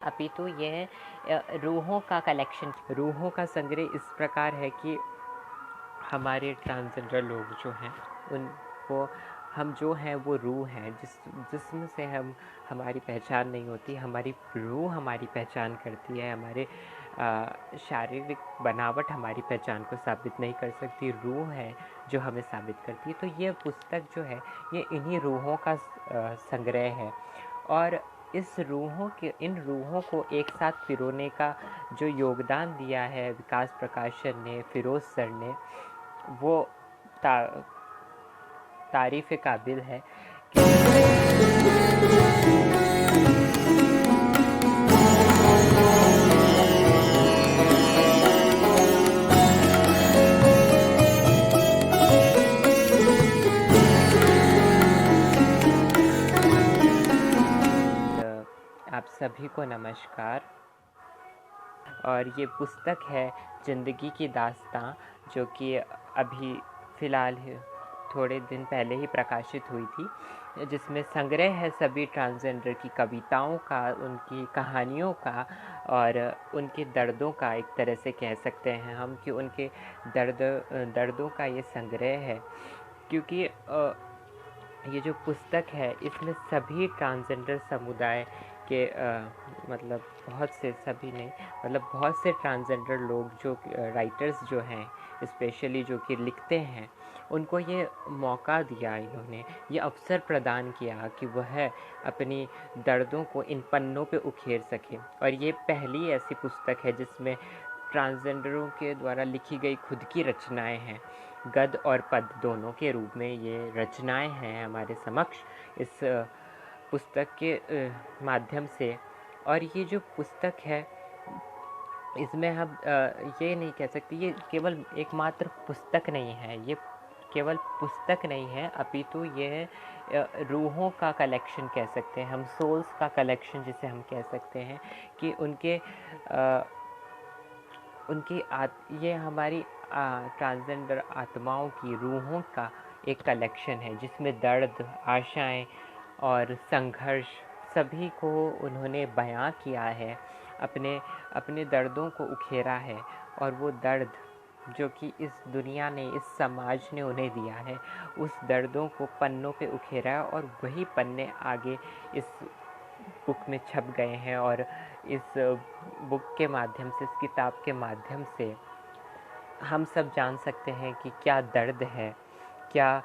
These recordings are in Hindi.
अपितु ये रूहों का कलेक्शन, रूहों का संग्रह इस प्रकार है कि हमारे ट्रांसजेंडर लोग जो हैं उनको हम जो हैं वो रूह हैं, जिस्म से हमारी पहचान नहीं होती। हमारी रूह हमारी पहचान करती है। हमारे शारीरिक बनावट हमारी पहचान को साबित नहीं कर सकती। रूह है जो हमें साबित करती है। तो ये पुस्तक जो है ये इन्हीं रूहों का संग्रह है। और इन रूहों को एक साथ पिरोने का जो योगदान दिया है विकास प्रकाशन ने, फिरोज़ सर ने, वो तारीफ़ काबिल है। आप सभी को नमस्कार। और ये पुस्तक है ज़िंदगी की दास्तां, जो कि अभी फ़िलहाल थोड़े दिन पहले ही प्रकाशित हुई थी, जिसमें संग्रह है सभी ट्रांसजेंडर की कविताओं का, उनकी कहानियों का और उनके दर्दों का। एक तरह से कह सकते हैं हम कि उनके दर्दों का ये संग्रह है। क्योंकि ये जो पुस्तक है इसमें सभी ट्रांसजेंडर समुदाय के मतलब बहुत से ट्रांसजेंडर लोग जो राइटर्स जो हैं, स्पेशली जो कि लिखते हैं, उनको ये मौका दिया, इन्होंने ये अवसर प्रदान किया कि वह अपनी दर्दों को इन पन्नों पे उखेर सकें। और ये पहली ऐसी पुस्तक है जिसमें ट्रांसजेंडरों के द्वारा लिखी गई खुद की रचनाएं हैं। गद्य और पद दोनों के रूप में ये रचनाएं हैं हमारे समक्ष इस पुस्तक के माध्यम से। और ये जो पुस्तक है इसमें हम ये नहीं कह सकते ये केवल एकमात्र पुस्तक नहीं है, ये केवल पुस्तक नहीं है, अपितु ये रूहों का कलेक्शन कह सकते हैं हम, सोल्स का कलेक्शन जिसे हम कह सकते हैं कि ये हमारी ट्रांसजेंडर आत्माओं की रूहों का एक कलेक्शन है, जिसमें दर्द, आशाएं और संघर्ष सभी को उन्होंने बयां किया है, अपने दर्दों को उखेरा है। और वो दर्द जो कि इस दुनिया ने, इस समाज ने उन्हें दिया है, उस दर्दों को पन्नों पे उखेरा है और वही पन्ने आगे इस बुक में छप गए हैं। और इस बुक के माध्यम से, इस किताब के माध्यम से हम सब जान सकते हैं कि क्या दर्द है, क्या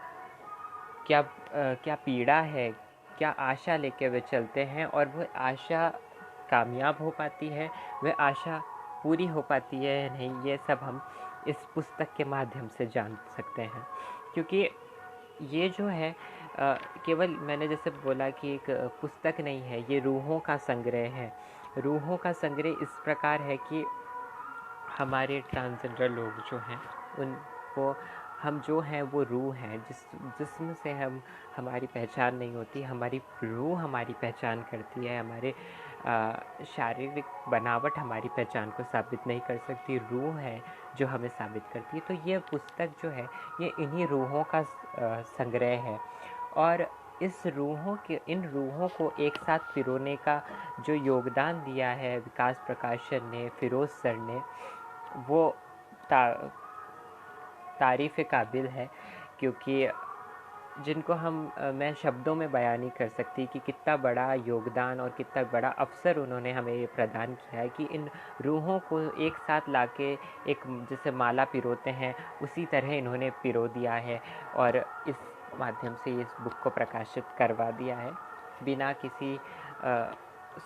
क्या क्या पीड़ा है, क्या आशा लेके वे चलते हैं और वह आशा कामयाब हो पाती है, वह आशा पूरी हो पाती है या नहीं, ये सब हम इस पुस्तक के माध्यम से जान सकते हैं। क्योंकि ये जो है केवल मैंने जैसे बोला कि एक पुस्तक नहीं है, ये रूहों का संग्रह है। रूहों का संग्रह इस प्रकार है कि हमारे ट्रांसजेंडर लोग जो हैं उनको हम जो हैं वो रूह हैं, जिस्म से हमारी पहचान नहीं होती। हमारी रूह हमारी पहचान करती है। हमारे शारीरिक बनावट हमारी पहचान को साबित नहीं कर सकती। रूह है जो हमें साबित करती है। तो ये पुस्तक जो है ये इन्हीं रूहों का संग्रह है। और इन रूहों को एक साथ पिरोने का जो योगदान दिया है विकास प्रकाशन ने, फिरोज़ सर ने, वो तारीफ़ काबिल है। क्योंकि जिनको मैं शब्दों में बयान नहीं कर सकती कि कितना बड़ा योगदान और कितना बड़ा अवसर उन्होंने हमें ये प्रदान किया है कि इन रूहों को एक साथ लाके एक जैसे माला पिरोते हैं, उसी तरह इन्होंने पिरो दिया है और इस माध्यम से इस बुक को प्रकाशित करवा दिया है। बिना किसी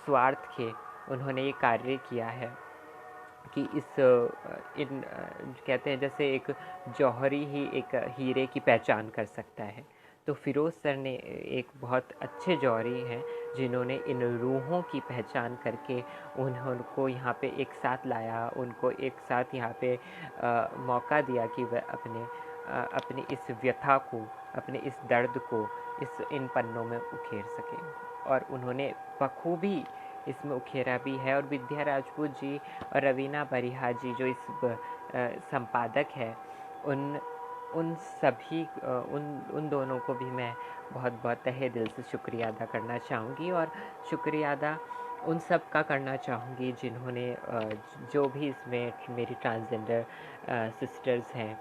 स्वार्थ के उन्होंने ये कार्य किया है कि कहते हैं जैसे एक जौहरी ही एक हीरे की पहचान कर सकता है, तो फिरोज़ सर ने एक बहुत अच्छे जौहरी हैं जिन्होंने इन रूहों की पहचान करके उनको यहाँ पे एक साथ लाया, उनको एक साथ यहाँ पे मौका दिया कि वह अपनी इस व्यथा को, अपने इस दर्द को इन पन्नों में उखेर सकें। और उन्होंने बखूबी इसमें उखेरा भी है। और विद्या राजपूत जी और रवीना बरिहा जी जो इस संपादक है, उन दोनों को भी मैं बहुत बहुत तहे दिल से शुक्रिया अदा करना चाहूँगी। और शुक्रिया अदा उन सब का करना चाहूँगी जिन्होंने जो भी इसमें मेरी ट्रांसजेंडर सिस्टर्स हैं,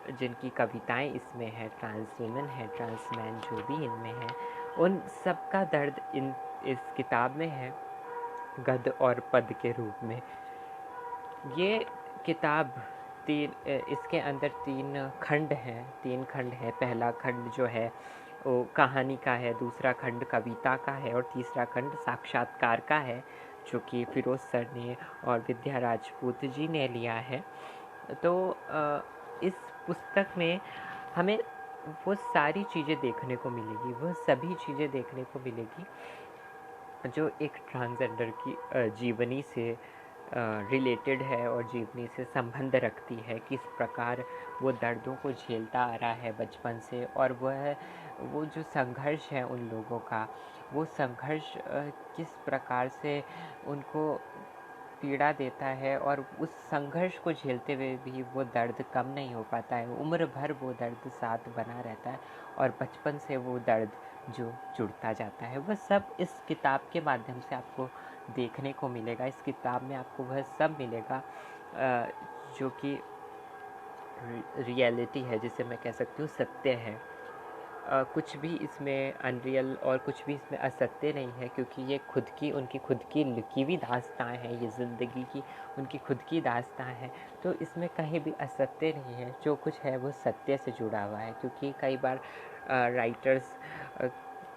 जिनकी कविताएं इसमें हैं, ट्रांस वुमेन है, ट्रांस मैन जो भी इनमें हैं, उन सब का दर्द इस किताब में है, गद्य और पद के रूप में। ये किताब इसके अंदर तीन खंड हैं। पहला खंड जो है वो कहानी का है, दूसरा खंड कविता का है और तीसरा खंड साक्षात्कार का है, जो कि फिरोज़ सर ने और विद्या राजपूत जी ने लिया है। तो इस पुस्तक में हमें वो सारी चीज़ें देखने को मिलेगी, वो सभी चीज़ें देखने को मिलेगी जो एक ट्रांसजेंडर की जीवनी से रिलेटेड है और जीवनी से संबंध रखती है। किस प्रकार वो दर्दों को झेलता आ रहा है बचपन से, और वो जो संघर्ष है उन लोगों का, वो संघर्ष किस प्रकार से उनको पीड़ा देता है, और उस संघर्ष को झेलते हुए भी वो दर्द कम नहीं हो पाता है। उम्र भर वो दर्द साथ बना रहता है और बचपन से वो दर्द जो जुड़ता जाता है, वह सब इस किताब के माध्यम से आपको देखने को मिलेगा। इस किताब में आपको वह सब मिलेगा जो कि रियलिटी है, जिसे मैं कह सकती हूँ सत्य है। कुछ भी इसमें अनरियल और कुछ भी इसमें असत्य नहीं है, क्योंकि ये उनकी खुद की लिखी हुई दास्तां हैं, ये ज़िंदगी की उनकी खुद की दास्तां हैं। तो इसमें कहीं भी असत्य नहीं है, जो कुछ है वो सत्य से जुड़ा हुआ है। क्योंकि कई बार राइटर्स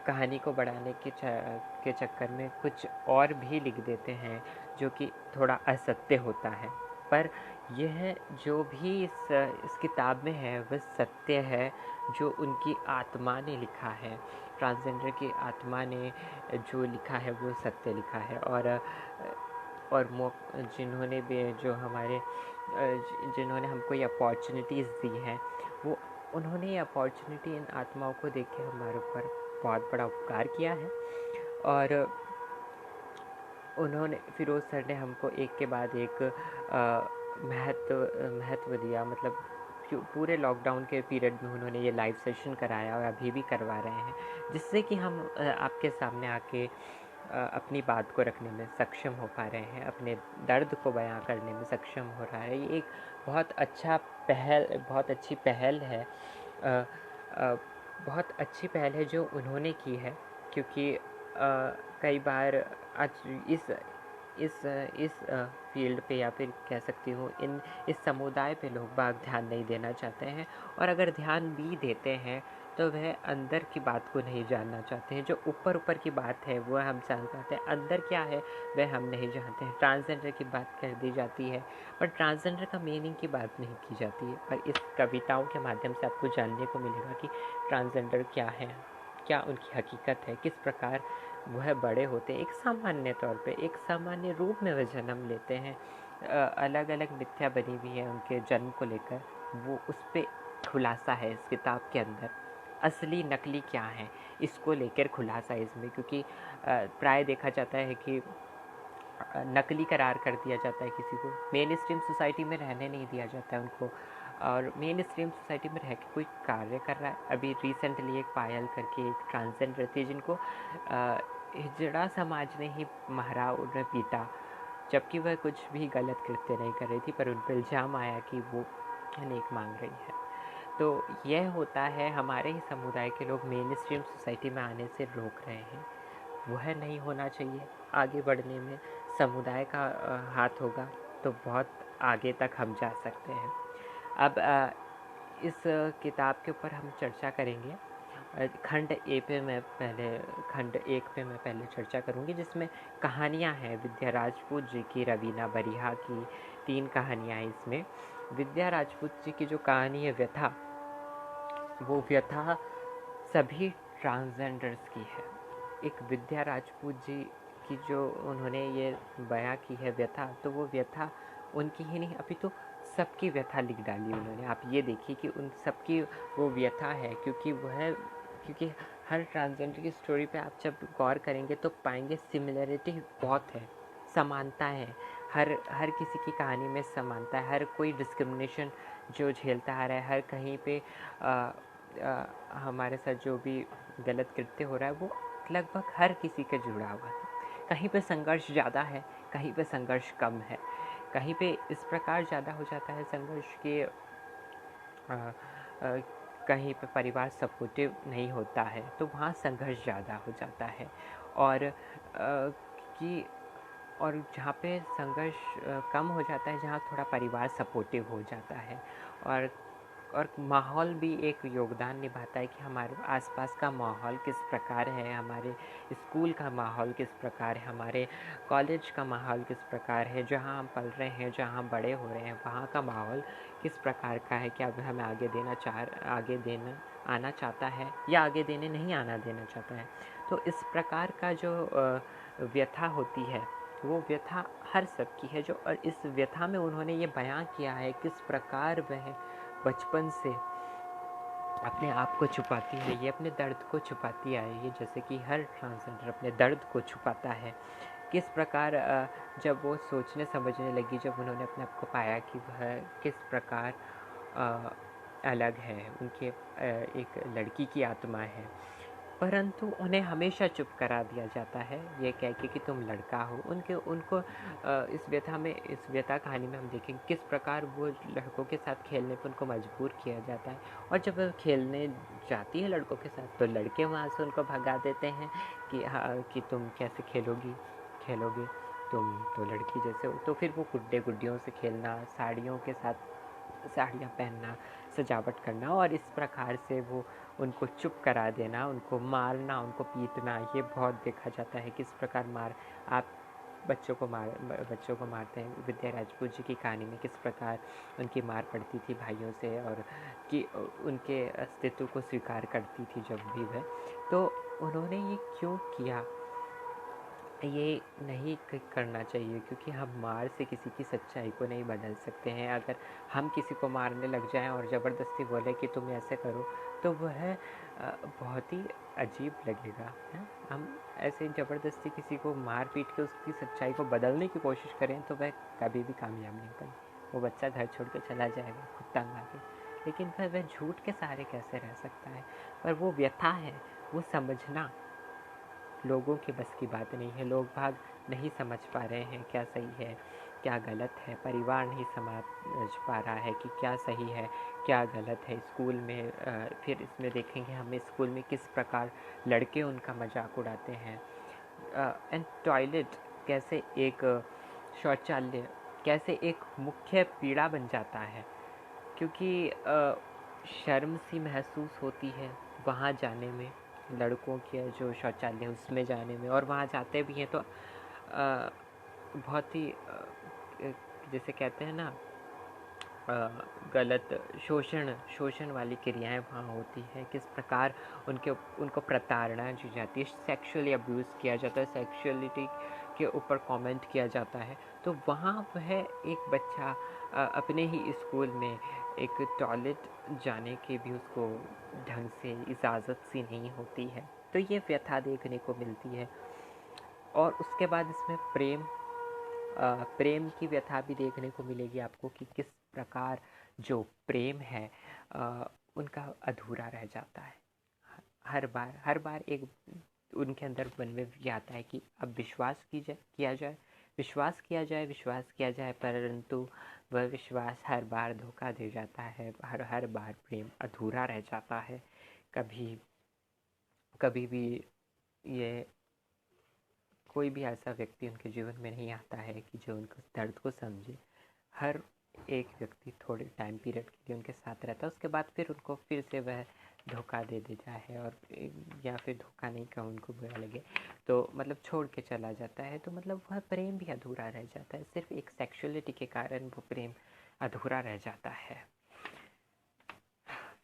कहानी को बढ़ाने के चक्कर में कुछ और भी लिख देते हैं जो कि थोड़ा असत्य होता है, पर यह जो भी इस किताब में है वह सत्य है, जो उनकी आत्मा ने लिखा है, ट्रांसजेंडर की आत्मा ने जो लिखा है वो सत्य लिखा है। और जिन्होंने भी जिन्होंने हमको ये अपॉर्चुनिटीज़ दी हैं, वो उन्होंने ये अपॉर्चुनिटी इन आत्माओं को देख के हमारे ऊपर बहुत बड़ा उपकार किया है। और उन्होंने फिरोज़ सर ने हमको एक के बाद एक महत्व दिया। मतलब पूरे लॉकडाउन के पीरियड में उन्होंने ये लाइव सेशन कराया और अभी भी करवा रहे हैं, जिससे कि हम आपके सामने आके अपनी बात को रखने में सक्षम हो पा रहे हैं, अपने दर्द को बयां करने में सक्षम हो रहा है। ये एक बहुत अच्छी पहल है, बहुत अच्छी पहल है जो उन्होंने की है। क्योंकि कई बार आज इस फील्ड पे, या फिर कह सकती हूँ इस समुदाय पे लोग बाग ध्यान नहीं देना चाहते हैं, और अगर ध्यान भी देते हैं तो वह अंदर की बात को नहीं जानना चाहते हैं। जो ऊपर की बात है वो हम जान पाते हैं, अंदर क्या है वह हम नहीं जानते हैं। ट्रांसजेंडर की बात कर दी जाती है, पर ट्रांसजेंडर का मीनिंग की बात नहीं की जाती है। पर इस कविताओं के माध्यम से आपको जानने को मिलेगा कि ट्रांसजेंडर क्या है, क्या उनकी हकीकत है, किस प्रकार वह बड़े होते हैं, एक सामान्य तौर पे, एक सामान्य रूप में वह जन्म लेते हैं। अलग अलग मिथ्या बनी हुई है उनके जन्म को लेकर, वो उस पर खुलासा है इस किताब के अंदर। असली नकली क्या है, इसको लेकर खुलासा है इसमें। क्योंकि प्राय देखा जाता है कि नकली करार कर दिया जाता है किसी को, मेन स्ट्रीम सोसाइटी में रहने नहीं दिया जाता है उनको, और मेन स्ट्रीम सोसाइटी में रह के कोई कार्य कर रहा है। अभी रिसेंटली एक पायल करके एक ट्रांसजेंडर थी, जिनको हिजड़ा समाज ने ही मारा, उन्हें पीटा, जबकि वह कुछ भी गलत कृत्य नहीं कर रही थी, पर उन पर इल्ज़ाम आया कि वो नेक मांग रही है। तो यह होता है, हमारे ही समुदाय के लोग मेन स्ट्रीम सोसाइटी में आने से रोक रहे हैं। वह नहीं होना चाहिए। आगे बढ़ने में समुदाय का हाथ होगा तो बहुत आगे तक हम जा सकते हैं। अब इस किताब के ऊपर हम चर्चा करेंगे। खंड एक पे मैं पहले चर्चा करूंगी, जिसमें कहानियां हैं विद्या राजपूत जी की, रवीना बरिहा की, 3 कहानियां हैं इसमें। विद्या राजपूत जी की जो कहानी है व्यथा, वो व्यथा सभी ट्रांसजेंडर्स की है। एक विद्या राजपूत जी की जो उन्होंने ये बयां की है व्यथा, तो वो व्यथा उनकी ही नहीं, अभी तो सबकी व्यथा लिख डाली उन्होंने। आप ये देखिए कि उन सबकी वो व्यथा है, क्योंकि हर ट्रांसजेंडर की स्टोरी पे आप जब गौर करेंगे तो पाएंगे सिमिलरिटी बहुत है, समानता है। हर किसी की कहानी में समानता है। हर कोई डिस्क्रिमिनेशन जो झेलता आ रहा है, हर कहीं पे हमारे साथ जो भी गलत कृत्य हो रहा है, वो लगभग हर किसी का जुड़ा हुआ है। कहीं पे संघर्ष ज़्यादा है, कहीं पे संघर्ष कम है, कहीं पे इस प्रकार ज़्यादा हो जाता है संघर्ष कि कहीं पे परिवार सपोर्टिव नहीं होता है, तो वहाँ संघर्ष ज़्यादा हो जाता है। और कि और जहाँ पे संघर्ष कम हो जाता है, जहाँ थोड़ा परिवार सपोर्टिव हो जाता है। और माहौल भी एक योगदान निभाता है कि हमारे आसपास का माहौल किस प्रकार है, हमारे स्कूल का माहौल किस प्रकार है, हमारे कॉलेज का माहौल किस प्रकार है, जहाँ हम पल रहे हैं, जहाँ हम बड़े हो रहे हैं, वहाँ का माहौल किस प्रकार का है, क्या हमें आगे देना आना चाहता है या आगे देने नहीं आना देना चाहता है। तो इस प्रकार का जो व्यथा होती है, वो व्यथा हर सबकी है। जो और इस व्यथा में उन्होंने ये बयां किया है किस प्रकार वह बचपन से अपने आप को छुपाती है, ये अपने दर्द को छुपाती आई है, जैसे कि हर ट्रांसजेंडर अपने दर्द को छुपाता है। किस प्रकार जब वो सोचने समझने लगी, जब उन्होंने अपने आप को पाया कि वह किस प्रकार अलग है, उनके एक लड़की की आत्मा है, परंतु उन्हें हमेशा चुप करा दिया जाता है ये कह के कि तुम लड़का हो। उनको इस व्यथा कहानी में हम देखेंगे किस प्रकार वो लड़कों के साथ खेलने पर उनको मजबूर किया जाता है, और जब वो खेलने जाती है लड़कों के साथ तो लड़के वहाँ से उनको भगा देते हैं कि हाँ, कि तुम कैसे खेलोगे, तुम तो लड़की जैसे हो। तो फिर वो गुड्डे गुड्डियों से खेलना, साड़ियों के साथ साड़ियाँ पहनना, सजावट करना, और इस प्रकार से वो उनको चुप करा देना, उनको मारना, उनको पीटना, ये बहुत देखा जाता है। किस प्रकार आप बच्चों को मारते हैं। विद्या राजपूत जी की कहानी में किस प्रकार उनकी मार पड़ती थी भाइयों से, और कि उनके अस्तित्व को स्वीकार करती थी जब भी वह। तो उन्होंने ये क्यों किया, ये नहीं करना चाहिए, क्योंकि हम मार से किसी की सच्चाई को नहीं बदल सकते हैं। अगर हम किसी को मारने लग जाएं और ज़बरदस्ती बोले कि तुम ऐसे करो, तो वह बहुत ही अजीब लगेगा है। हम ऐसे ज़बरदस्ती किसी को मार पीट के उसकी सच्चाई को बदलने की कोशिश करें तो वह कभी भी कामयाब नहीं होगा। वो बच्चा घर छोड़ कर चला जाएगा खुद तंग आके, लेकिन फिर वह झूठ के सहारे कैसे रह सकता है। पर वो व्यथा है, वो समझना लोगों के बस की बात नहीं है। लोग भाग नहीं समझ पा रहे हैं क्या सही है क्या गलत है, परिवार नहीं समझ पा रहा है कि क्या सही है क्या गलत है। स्कूल में फिर इसमें देखेंगे हमें स्कूल में किस प्रकार लड़के उनका मजाक उड़ाते हैं। एंड टॉयलेट कैसे एक शौचालय कैसे एक मुख्य पीड़ा बन जाता है, क्योंकि शर्म सी महसूस होती है वहाँ जाने में, लड़कों के जो शौचालय उसमें जाने में। और वहाँ जाते भी हैं तो बहुत ही जैसे कहते हैं ना गलत शोषण वाली क्रियाएं वहाँ होती है। किस प्रकार उनको प्रताड़ना दी जाती है, सेक्सुअली अब्यूज़ किया जाता है, सेक्सुअलिटी के ऊपर कमेंट किया जाता है। तो वहाँ वह एक बच्चा अपने ही स्कूल में एक टॉयलेट जाने की भी उसको ढंग से इजाज़त सी नहीं होती है। तो ये व्यथा देखने को मिलती है। और उसके बाद इसमें प्रेम की व्यथा भी देखने को मिलेगी आपको कि किस प्रकार जो प्रेम है उनका अधूरा रह जाता है। हर बार एक उनके अंदर मन में ये आता है कि अब विश्वास किया जाए, परंतु वह विश्वास हर बार धोखा दे जाता है। हर बार प्रेम अधूरा रह जाता है। कभी भी ये कोई भी ऐसा व्यक्ति उनके जीवन में नहीं आता है कि जो उनको दर्द को समझे। हर एक व्यक्ति थोड़े टाइम पीरियड के लिए उनके साथ रहता है, उसके बाद फिर उनको फिर से वह धोखा दे देता है, और या फिर धोखा नहीं कहूँ उनको बुरा लगे तो मतलब छोड़ के चला जाता है। तो मतलब वह प्रेम भी अधूरा रह जाता है, सिर्फ एक सेक्सुअलिटी के कारण वो प्रेम अधूरा रह जाता है।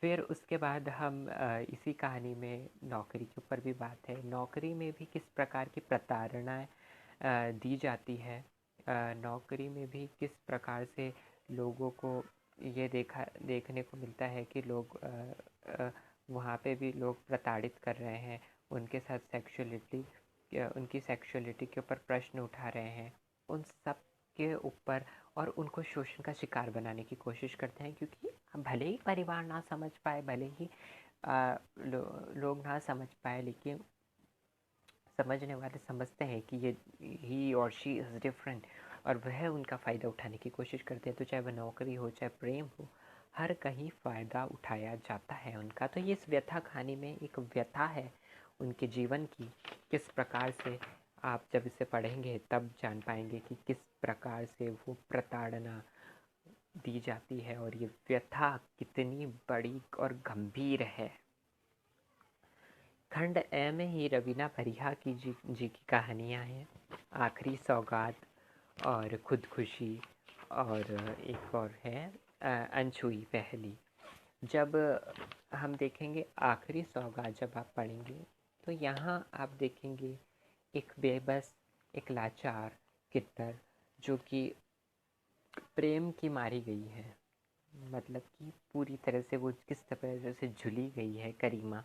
फिर उसके बाद हम इसी कहानी में नौकरी के ऊपर भी बात है। नौकरी में भी किस प्रकार की प्रताड़नाएं दी जाती है, नौकरी में भी किस प्रकार से लोगों को ये देखने को मिलता है कि लोग वहाँ पे भी लोग प्रताड़ित कर रहे हैं, उनके साथ उनकी सेक्सुअलिटी के ऊपर प्रश्न उठा रहे हैं, उन सब के ऊपर, और उनको शोषण का शिकार बनाने की कोशिश करते हैं। क्योंकि भले ही परिवार ना समझ पाए, भले ही लोग ना समझ पाए, लेकिन समझने वाले समझते हैं कि ये ही और शी इज़ डिफरेंट, और वह उनका फ़ायदा उठाने की कोशिश करते हैं। तो चाहे वह नौकरी हो, चाहे प्रेम हो, हर कहीं फ़ायदा उठाया जाता है उनका। तो ये इस व्यथा कहानी में एक व्यथा है उनके जीवन की। किस प्रकार से आप जब इसे पढ़ेंगे तब जान पाएंगे कि किस प्रकार से वो प्रताड़ना दी जाती है और ये व्यथा कितनी बड़ी और गंभीर है। खंड ए में ही रवीना बरिहा की जी की कहानियाँ हैं। आखिरी सौगात और खुदकुशी, और एक और है अनछुई पहली। जब हम देखेंगे आखिरी सौगात, जब आप पढ़ेंगे तो यहाँ आप देखेंगे एक बेबस, एक लाचार किन्नर जो कि प्रेम की मारी गई है। मतलब कि पूरी तरह से वो किस तरह से झुली गई है, करीमा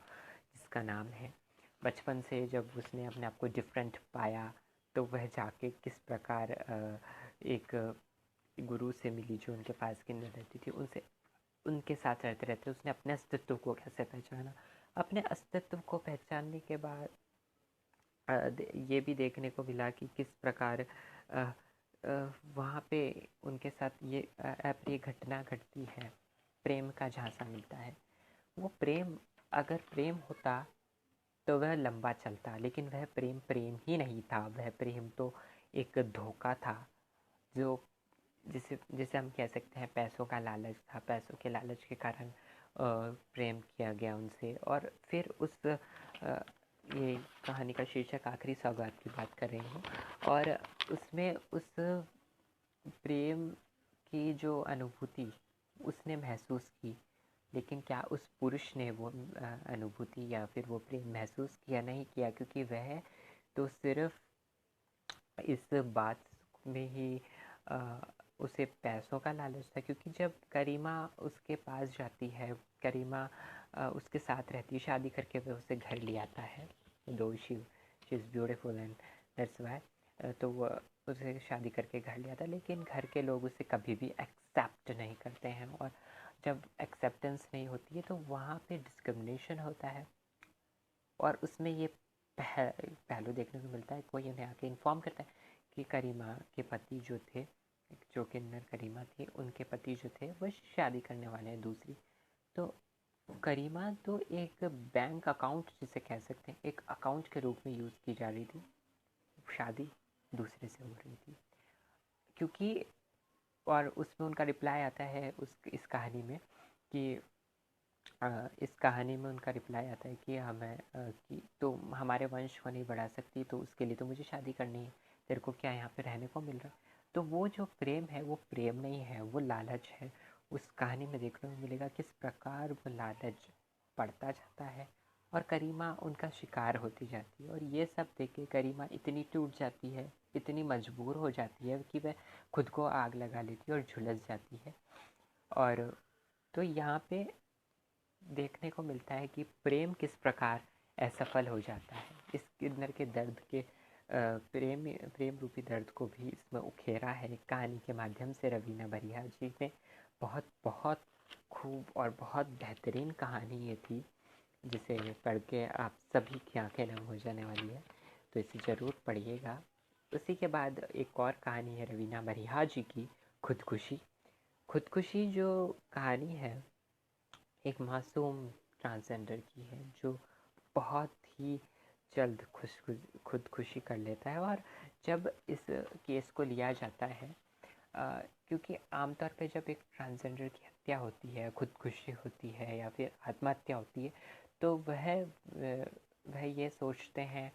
जिसका नाम है। बचपन से जब उसने अपने आप को डिफरेंट पाया तो वह जाके किस प्रकार एक गुरु से मिली जो उनके पास किन्नर रहती थी, उनसे उनके साथ रहते रहते उसने अपने अस्तित्व को कैसे पहचाना। अपने अस्तित्व को पहचानने के बाद ये भी देखने को मिला कि किस प्रकार वहाँ पे उनके साथ ये अप्रिय घटना घटती है। प्रेम का झांसा मिलता है। वो प्रेम, अगर प्रेम होता तो वह लंबा चलता, लेकिन वह प्रेम प्रेम ही नहीं था। वह प्रेम तो एक धोखा था, जो जिसे जिसे हम कह सकते हैं पैसों का लालच था। पैसों के लालच के कारण प्रेम किया गया उनसे। और फिर उस ये कहानी का शीर्षक आखिरी सौगात की बात कर रही हूँ, और उसमें उस प्रेम की जो अनुभूति उसने महसूस की, लेकिन क्या उस पुरुष ने वो अनुभूति या फिर वो प्रेम महसूस किया? नहीं किया, क्योंकि वह तो सिर्फ इस बात में ही उसे पैसों का लालच था। क्योंकि जब करीमा उसके पास जाती है, करीमा उसके साथ रहती है, शादी करके वह उसे घर ले आता है। दो she is beautiful and that's why, तो वह उसे शादी करके घर ले आता है, लेकिन घर के लोग उसे कभी भी एक्सेप्ट नहीं करते हैं। और जब एक्सेप्टेंस नहीं होती है तो वहाँ पे डिस्क्रिमिनेशन होता है। और उसमें ये पहलू देखने को मिलता है। कोई उन्हें आके इन्फॉर्म करता है कि करीमा के पति जो थे, जो किन्नर करीमा थी, उनके पति जो थे वो शादी करने वाले हैं दूसरी। तो करीमा तो एक बैंक अकाउंट जिसे कह सकते हैं, एक अकाउंट के रूप में यूज़ की जा रही थी। शादी दूसरे से हो रही थी, क्योंकि और उसमें उनका रिप्लाई आता है इस कहानी में कि इस कहानी में उनका रिप्लाई आता है कि हमें कि तो हमारे वंश को नहीं बढ़ा सकती, तो उसके लिए तो मुझे शादी करनी है। तेरे को क्या यहाँ पे रहने को मिल रहा है? तो वो जो प्रेम है वो प्रेम नहीं है, वो लालच है। उस कहानी में देखने को मिलेगा किस प्रकार वो लालच बढ़ता जाता है और करीमा उनका शिकार होती जाती है। और ये सब देख के करीमा इतनी टूट जाती है, इतनी मजबूर हो जाती है कि वह खुद को आग लगा लेती है और झुलस जाती है। और तो यहाँ पे देखने को मिलता है कि प्रेम किस प्रकार असफल हो जाता है। इस किन्नर के दर्द के प्रेम रूपी दर्द को भी इसमें उखेरा है कहानी के माध्यम से रवीना बरिहा जी ने। बहुत बहुत खूब और बहुत बेहतरीन कहानी ये थी, जिसे पढ़ के आप सभी की आंखें नम हो जाने वाली है। तो इसे ज़रूर पढ़िएगा। उसी के बाद एक और कहानी है रवीना बरिहा जी की, खुदकुशी। खुदकुशी जो कहानी है एक मासूम ट्रांसजेंडर की है जो बहुत ही जल्द खुदकुशी कर लेता है। और जब इस केस को लिया जाता है, क्योंकि आमतौर पे जब एक ट्रांसजेंडर की हत्या होती है, खुदकुशी होती है या फिर आत्महत्या होती है, तो वह ये सोचते हैं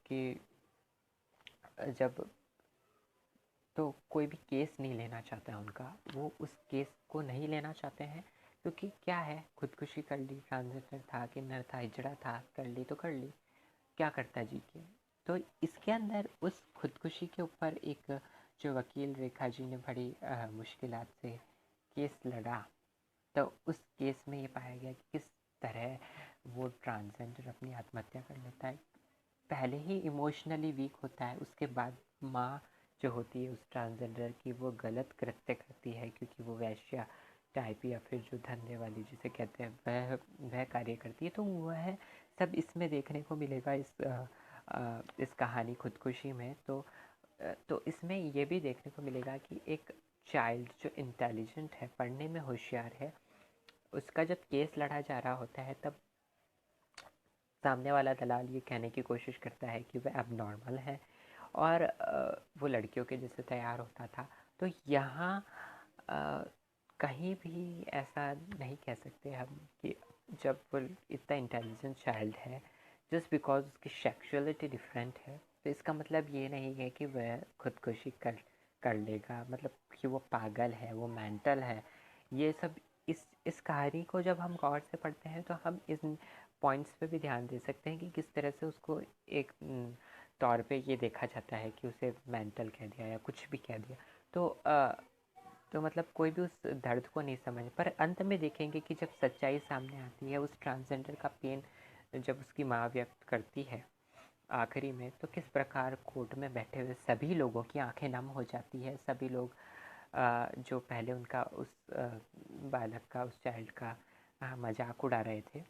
कि जब तो कोई भी केस नहीं लेना चाहता है उनका, वो उस केस को नहीं लेना चाहते हैं। क्योंकि क्या है, खुदकुशी कर ली, ट्रांसजेंडर था, किन्नर था, हिजड़ा था, कर ली तो कर ली, क्या करता जी के। तो इसके अंदर उस खुदकुशी के ऊपर एक जो वकील रेखा जी ने बड़ी मुश्किलात से केस लड़ा, तो उस केस में ये पाया गया कि किस तरह वो ट्रांसजेंडर अपनी आत्महत्या कर लेता है। पहले ही इमोशनली वीक होता है, उसके बाद माँ जो होती है उस ट्रांसजेंडर की, वो गलत कृत्य करती है, क्योंकि वो वैश्या टाइप या फिर जो धंधे वाली जिसे कहते हैं वह कार्य करती है। तो वह सब इसमें देखने को मिलेगा इस कहानी खुदकुशी में। तो इसमें ये भी देखने को मिलेगा कि एक चाइल्ड जो इंटेलिजेंट है, पढ़ने में होशियार है, उसका जब केस लड़ा जा रहा होता है तब सामने वाला दलाल ये कहने की कोशिश करता है कि वह एबनॉर्मल है और वो लड़कियों के जैसे तैयार होता था। तो यहाँ कहीं भी ऐसा नहीं कह सकते हम कि जब वो इतना इंटेलिजेंट चाइल्ड है जस्ट बिकॉज उसकी सेक्सुअलिटी डिफरेंट है तो इसका मतलब ये नहीं है कि वह खुदकुशी कर लेगा, मतलब कि वो पागल है, वो मेंटल है। ये सब इस कहानी को जब हम गौर से पढ़ते हैं तो हम इन पॉइंट्स पे भी ध्यान दे सकते हैं कि किस तरह से उसको एक तौर पे ये देखा जाता है कि उसे मेंटल कह दिया या कुछ भी कह दिया। तो मतलब कोई भी उस दर्द को नहीं समझ, पर अंत में देखेंगे कि जब सच्चाई सामने आती है, उस ट्रांसजेंडर का पेन जब उसकी माँ व्यक्त करती है आखिरी में, तो किस प्रकार कोर्ट में बैठे हुए सभी लोगों की आंखें नम हो जाती है। सभी लोग जो पहले उनका उस बालक का, उस चाइल्ड का मजाक उड़ा रहे थे,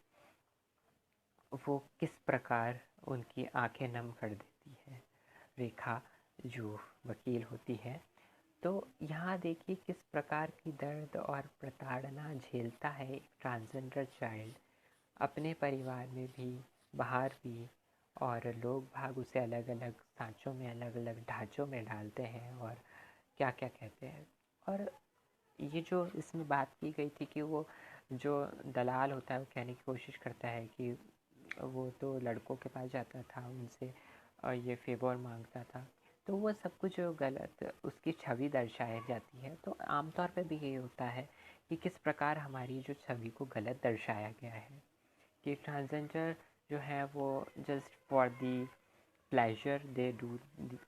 वो किस प्रकार उनकी आंखें नम कर देती है रेखा जो वकील होती है। तो यहाँ देखिए किस प्रकार की दर्द और प्रताड़ना झेलता है एक ट्रांसजेंडर चाइल्ड, अपने परिवार में भी, बाहर भी, और लोग भाग उसे अलग अलग सांचों में, अलग अलग ढांचों में डालते हैं और क्या क्या कहते हैं। और ये जो इसमें बात की गई थी कि वो जो दलाल होता है वो कहने की कोशिश करता है कि वो तो लड़कों के पास जाता था, उनसे ये फेवर मांगता था, तो वो सब कुछ गलत उसकी छवि दर्शाई जाती है। तो आमतौर पे भी ये होता है कि किस प्रकार हमारी जो छवि को गलत दर्शाया गया है कि ट्रांसजेंडर जो है वो just for the pleasure they do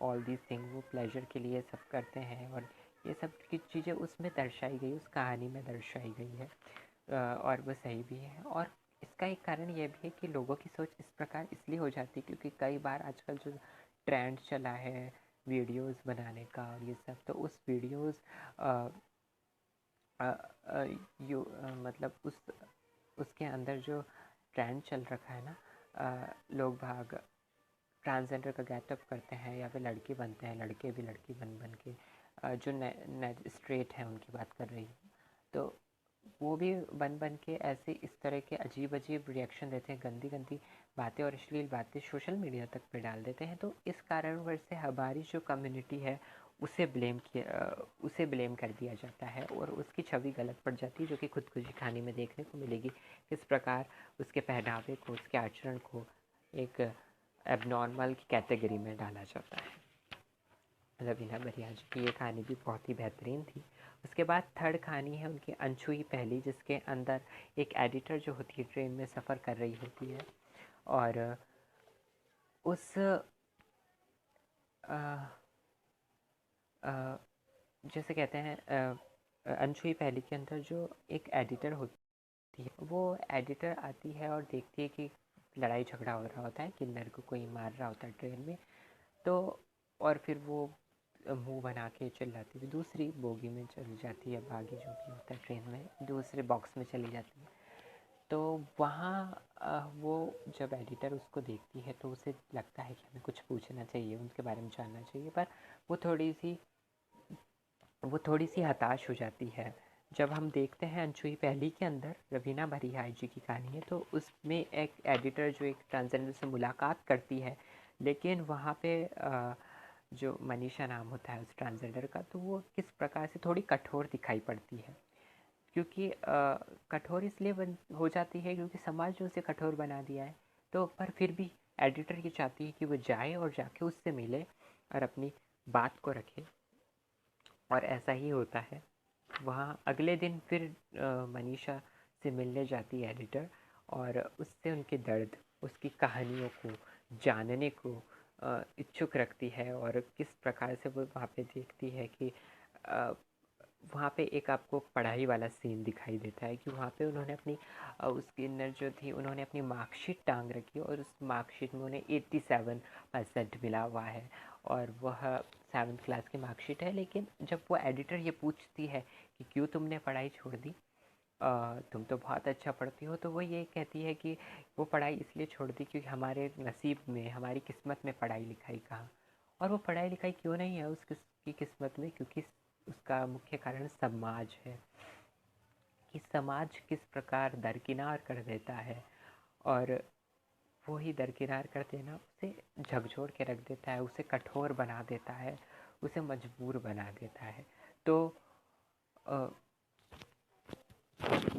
all these thing, वो प्लेजर के लिए सब करते हैं और ये सब की चीज़ें उसमें दर्शाई गई, उस कहानी में दर्शाई गई है और वो सही भी है। और इसका एक कारण ये भी है कि लोगों की सोच इस प्रकार इसलिए हो जाती है क्योंकि कई बार आजकल जो ट्रेंड चला है वीडियोस बनाने का और ये सब, तो उस वीडियोस मतलब उसके अंदर जो ट्रेंड चल रखा है ना, लोग भाग ट्रांसजेंडर का गेटअप करते हैं या फिर लड़के बनते हैं, लड़के भी लड़की बन बन के जो स्ट्रेट हैं उनकी बात कर रही हूँ, तो वो भी बन बन के ऐसे इस तरह के अजीब अजीब रिएक्शन देते हैं, गंदी गंदी बातें और अश्लील बातें सोशल मीडिया तक पे डाल देते हैं। तो इस कारणवश से हमारी जो कम्युनिटी है उसे ब्लेम कर दिया जाता है और उसकी छवि गलत पड़ जाती है, जो कि खुदकुशी कहानी में देखने को मिलेगी। किस प्रकार उसके पहनावे को, उसके आचरण को एक एबनॉर्मल की कैटेगरी में डाला जाता है। रवीना बरिया जी की ये कहानी भी बहुत ही बेहतरीन थी। उसके बाद थर्ड कहानी है उनकी अनछुई पहली, जिसके अंदर एक एडिटर जो होती है ट्रेन में सफ़र कर रही होती है और उस जैसे कहते हैं अनछुई पहली के अंदर जो एक एडिटर होती है, वो एडिटर आती है और देखती है कि लड़ाई झगड़ा हो रहा होता है, किन्नर को कोई मार रहा होता है ट्रेन में, तो और फिर वो मुंह बना के चिल्लाती हुई दूसरी बोगी में चली जाती है, बागी जो भी होता है ट्रेन में, दूसरे बॉक्स में चली जाती है। तो वहाँ वो जब एडिटर उसको देखती है तो उसे लगता है कि हमें कुछ पूछना चाहिए, उनके बारे में जानना चाहिए, पर वो थोड़ी सी हताश हो जाती है। जब हम देखते हैं अनछुई पहली के अंदर रवीना भरियाई जी की कहानी है, तो उसमें एक एडिटर जो एक ट्रांसजेंडर से मुलाकात करती है, लेकिन वहाँ पे जो मनीषा नाम होता है उस ट्रांसजेंडर का, तो वो किस प्रकार से थोड़ी कठोर दिखाई पड़ती है, क्योंकि कठोर इसलिए हो जाती है क्योंकि समाज ने उसे कठोर बना दिया है। तो पर फिर भी एडिटर ये चाहती है कि वो जाए और जाके उससे मिले और अपनी बात को रखे, और ऐसा ही होता है। वहाँ अगले दिन फिर मनीषा से मिलने जाती है एडिटर और उससे उनके दर्द, उसकी कहानियों को जानने को इच्छुक रखती है और किस प्रकार से वो वहाँ पे देखती है कि वहाँ पे एक आपको पढ़ाई वाला सीन दिखाई देता है कि वहाँ पे उन्होंने अपनी उसकी नर जो थी उन्होंने अपनी मार्कशीट टांग रखी और उस मार्कशीट में उन्हें 87% मिला हुआ है और वह 7th क्लास की मार्कशीट है। लेकिन जब वो एडिटर ये पूछती है कि क्यों तुमने पढ़ाई छोड़ दी, तुम तो बहुत अच्छा पढ़ती हो। तो वो ये कहती है कि वो पढ़ाई इसलिए छोड़ दी क्योंकि हमारे नसीब में, हमारी किस्मत में पढ़ाई लिखाई कहाँ। और वो पढ़ाई लिखाई क्यों नहीं है उसकी किस्मत में, क्योंकि उसका मुख्य कारण समाज है, कि समाज किस प्रकार दरकिनार कर देता है। और वो ही दरकिनार कर देना उसे झकझोर के रख देता है, उसे कठोर बना देता है, उसे मजबूर बना देता है। तो अ,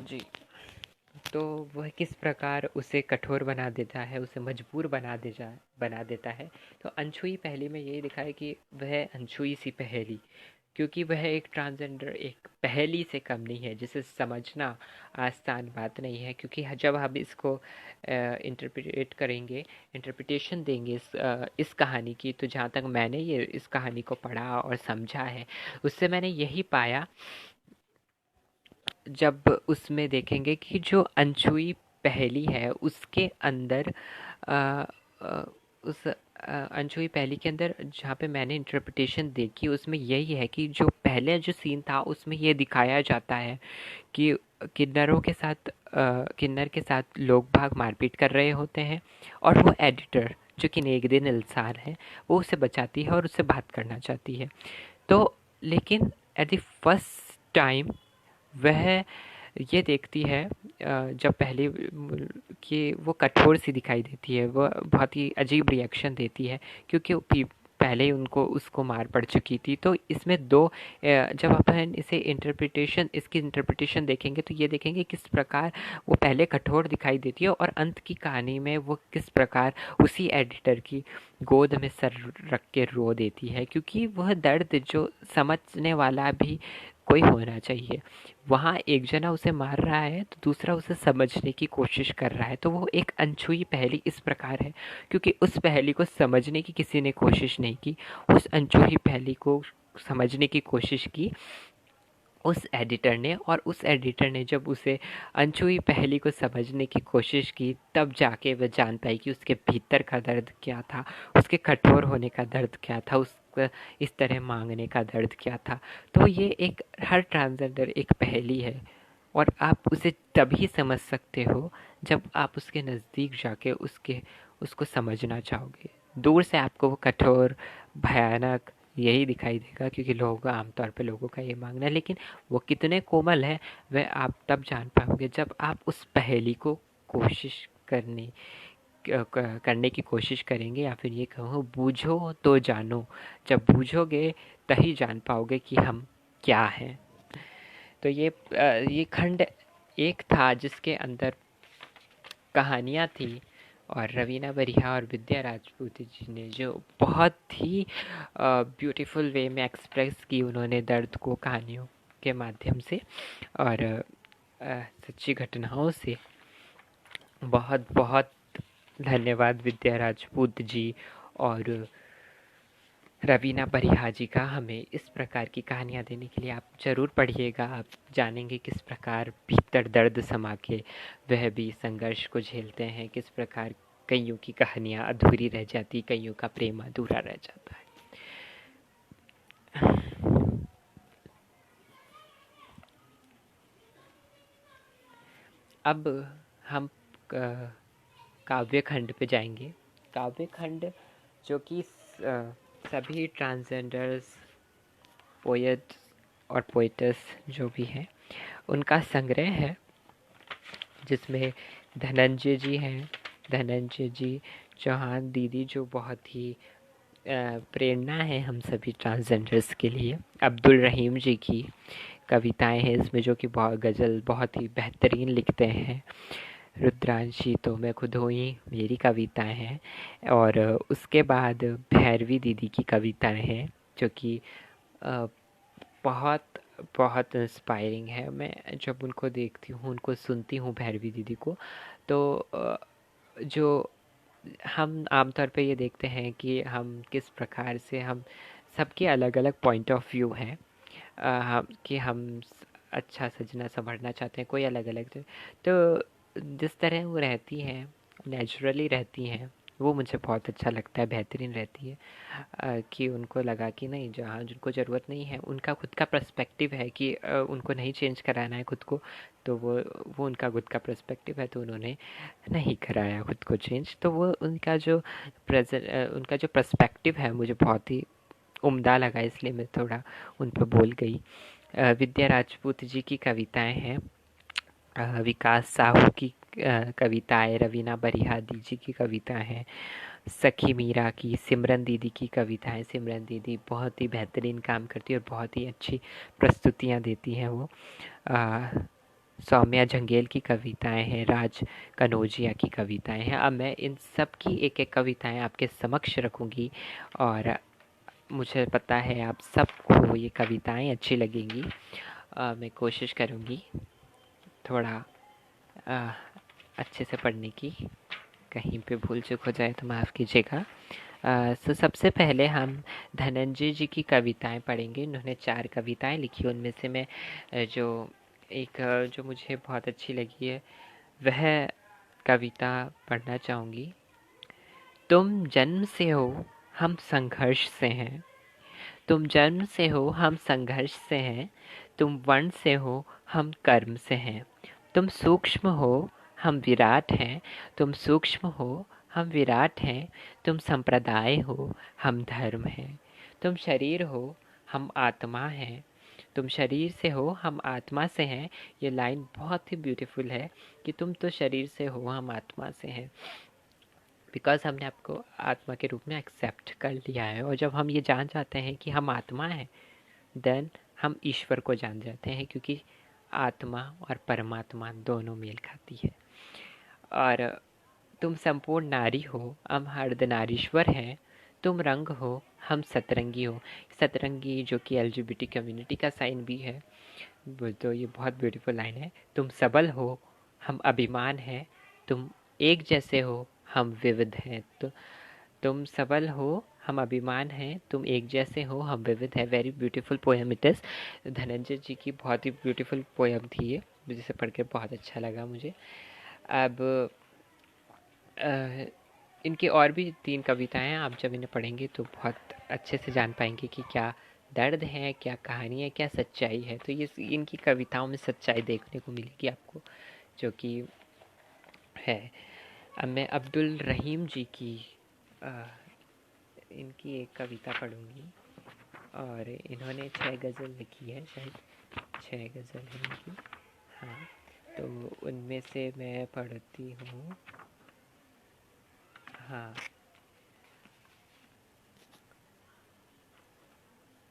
जी, तो वह किस प्रकार उसे कठोर बना देता है, उसे मजबूर बना देता है। तो अनछुई पहेली में यही दिखा है कि वह अनछुई सी पहेली, क्योंकि वह एक ट्रांसजेंडर एक पहेली से कम नहीं है, जिसे समझना आसान बात नहीं है। क्योंकि जब हम इसको इंटरप्रेट करेंगे, इंटरप्रिटेशन देंगे इस कहानी की, तो जहाँ तक मैंने ये इस कहानी को पढ़ा और समझा है, उससे मैंने यही पाया, जब उसमें देखेंगे कि जो अनछुई पहेली है उसके अंदर अ, अ, उस अनछुई पहेली के अंदर जहाँ पे मैंने इंटरप्रिटेशन देखी, उसमें यही है कि जो पहले जो सीन था उसमें ये दिखाया जाता है कि किन्नर के साथ लोग भाग मारपीट कर रहे होते हैं, और वो एडिटर जो कि नेक दिन इंसान है, वो उसे बचाती है और उससे बात करना चाहती है। तो लेकिन एट द फर्स्ट टाइम वह ये देखती है, जब पहले कि वो कठोर सी दिखाई देती है, वो बहुत ही अजीब रिएक्शन देती है, क्योंकि पहले ही उनको उसको मार पड़ चुकी थी। तो इसमें दो जब अपन इसकी इंटरप्रिटेशन देखेंगे तो ये देखेंगे किस प्रकार वो पहले कठोर दिखाई देती है, और अंत की कहानी में वो किस प्रकार उसी एडिटर की गोद में सर रख के रो देती है, क्योंकि वह दर्द जो समझने वाला भी कोई होना चाहिए। वहाँ एक जना उसे मार रहा है तो दूसरा उसे समझने की कोशिश कर रहा है। तो वो एक अनछुई पहेली इस प्रकार है, क्योंकि उस पहेली को समझने की किसी ने कोशिश नहीं की। उस अनछुई पहेली को समझने की कोशिश की उस एडिटर ने, और उस एडिटर ने जब उसे अनछुई पहेली को समझने की कोशिश की, तब जाके वह जान पाई कि उसके भीतर का दर्द क्या था, उसके कठोर होने का दर्द क्या था, उस इस तरह मांगने का दर्द क्या था। तो ये एक हर ट्रांसजेंडर एक पहेली है, और आप उसे तभी समझ सकते हो जब आप उसके नज़दीक जाके उसको समझना चाहोगे। दूर से आपको वो कठोर, भयानक यही दिखाई देगा, क्योंकि लोगों का आमतौर पे लोगों का ये मांगना है, लेकिन वो कितने कोमल है वह आप तब जान पाओगे जब आप उस पहेली को कोशिश करने की कोशिश करेंगे, या फिर ये कहो बूझो तो जानो। जब बूझोगे तभी जान पाओगे कि हम क्या हैं। तो ये खंड एक था जिसके अंदर कहानियाँ थी, और रवीना बरिहा और विद्या राजपूत जी ने जो बहुत ही ब्यूटीफुल वे में एक्सप्रेस की उन्होंने दर्द को कहानियों के माध्यम से और सच्ची घटनाओं से। बहुत बहुत धन्यवाद विद्या राजपूत जी और रवीना बरिहा जी का, हमें इस प्रकार की कहानियाँ देने के लिए। आप ज़रूर पढ़िएगा, आप जानेंगे किस प्रकार भीतर दर्द समा के वह भी संघर्ष को झेलते हैं, किस प्रकार कईयों की कहानियाँ अधूरी रह जाती, कईयों का प्रेम अधूरा रह जाता है। अब हम काव्य खंड पे जाएंगे। काव्य खंड जो कि सभी ट्रांसजेंडर्स, पोएट और पोएटस जो भी हैं उनका संग्रह है, जिसमें धनंजय जी हैं, धनंजय जी चौहान दीदी जो बहुत ही प्रेरणा है हम सभी ट्रांसजेंडर्स के लिए। अब्दुल रहीम जी की कविताएं हैं इसमें, जो कि बहुत गज़ल बहुत ही बेहतरीन लिखते हैं। रुद्रांशी तो मैं खुद हूँ ही, मेरी कविताएं हैं। और उसके बाद भैरवी दीदी की कविताएं हैं, जो कि बहुत बहुत इंस्पायरिंग है। मैं जब उनको देखती हूँ, उनको सुनती हूँ भैरवी दीदी को, तो जो हम आमतौर पे ये देखते हैं कि हम किस प्रकार से हम सबके अलग अलग पॉइंट ऑफ व्यू हैं, कि हम अच्छा सजना संवरना चाहते हैं, कोई अलग अलग। तो जिस तरह वो रहती हैं, नेचुरली रहती हैं, वो मुझे बहुत अच्छा लगता है, बेहतरीन रहती है। कि उनको लगा कि नहीं, जहाँ जिनको ज़रूरत नहीं है, उनका खुद का पर्सपेक्टिव है कि उनको नहीं चेंज कराना है खुद को, तो वो उनका खुद का पर्सपेक्टिव है, तो उन्होंने नहीं कराया खुद को चेंज। तो वो उनका जो पर्सपेक्टिव है मुझे बहुत ही उम्दा लगा, इसलिए मैं थोड़ा उन पर बोल गई। विद्या राजपूत जी की कविताएं हैं, विकास साहू की कविताएं, रवीना बरिहादी जी की कविताएं हैं, सखी मीरा की, सिमरन दीदी की कविताएं। सिमरन दीदी बहुत ही बेहतरीन काम करती है और बहुत ही अच्छी प्रस्तुतियां देती हैं वो। सौम्या जंगेल की कविताएं हैं, राज कनौजिया की कविताएं हैं। अब मैं इन सब की एक एक कविताएं आपके समक्ष रखूँगी और मुझे पता है आप सबको ये कविताएं अच्छी लगेंगी। मैं कोशिश करूँगी थोड़ा अच्छे से पढ़ने की, कहीं पे भूल चूक हो जाए तो माफ़ कीजिएगा। तो सबसे पहले हम धनंजय जी की कविताएं पढ़ेंगे। उन्होंने 4 कविताएं लिखी, उनमें से मैं जो मुझे बहुत अच्छी लगी है वह कविता पढ़ना चाहूँगी। तुम जन्म से हो, हम संघर्ष से हैं। तुम जन्म से हो, हम संघर्ष से हैं। तुम वर्ण से हो, हम कर्म से हैं। तुम सूक्ष्म हो, हम विराट हैं। तुम सूक्ष्म हो, हम विराट हैं। तुम संप्रदाय हो, हम धर्म हैं। तुम शरीर हो, हम आत्मा हैं। तुम शरीर से हो, हम आत्मा से हैं। ये लाइन बहुत ही ब्यूटीफुल है कि तुम तो शरीर से हो, हम आत्मा से हैं। बिकॉज़ हमने आपको आत्मा के रूप में एक्सेप्ट कर लिया है, और जब हम ये जान जाते हैं कि हम आत्मा हैं, देन हम ईश्वर को जान जाते हैं, क्योंकि आत्मा और परमात्मा दोनों मेल खाती है। और तुम संपूर्ण नारी हो, हम अर्धनारीश्वर हैं। तुम रंग हो, हम सतरंगी हो। सतरंगी जो कि LGBT कम्युनिटी का साइन भी है, वो तो ये बहुत ब्यूटीफुल लाइन है। तुम सबल हो, हम अभिमान हैं। तुम एक जैसे हो, हम विविध हैं। तो तुम सबल हो, हम अभिमान हैं। तुम एक जैसे हो, हम विविध हैं। Very beautiful poem it is. Dhananjay ji की बहुत ही ब्यूटीफुल पोएम थी ये, जिसे पढ़ के बहुत अच्छा लगा मुझे। अब इनकी और भी 3 कविताएं हैं, आप जब इन्हें पढ़ेंगे तो बहुत अच्छे से जान पाएंगे कि क्या दर्द है, क्या कहानी है, क्या सच्चाई है। तो ये इनकी कविताओं में सच्चाई देखने को मिलेगी आपको, जो कि है। अब मैं अब्दुल रहीम जी की इनकी एक कविता पढ़ूंगी, और इन्होंने 6 गज़ल लिखी है, शायद 6 गज़ल है इनकी। हाँ, तो उनमें से मैं पढ़ती हूँ। हाँ,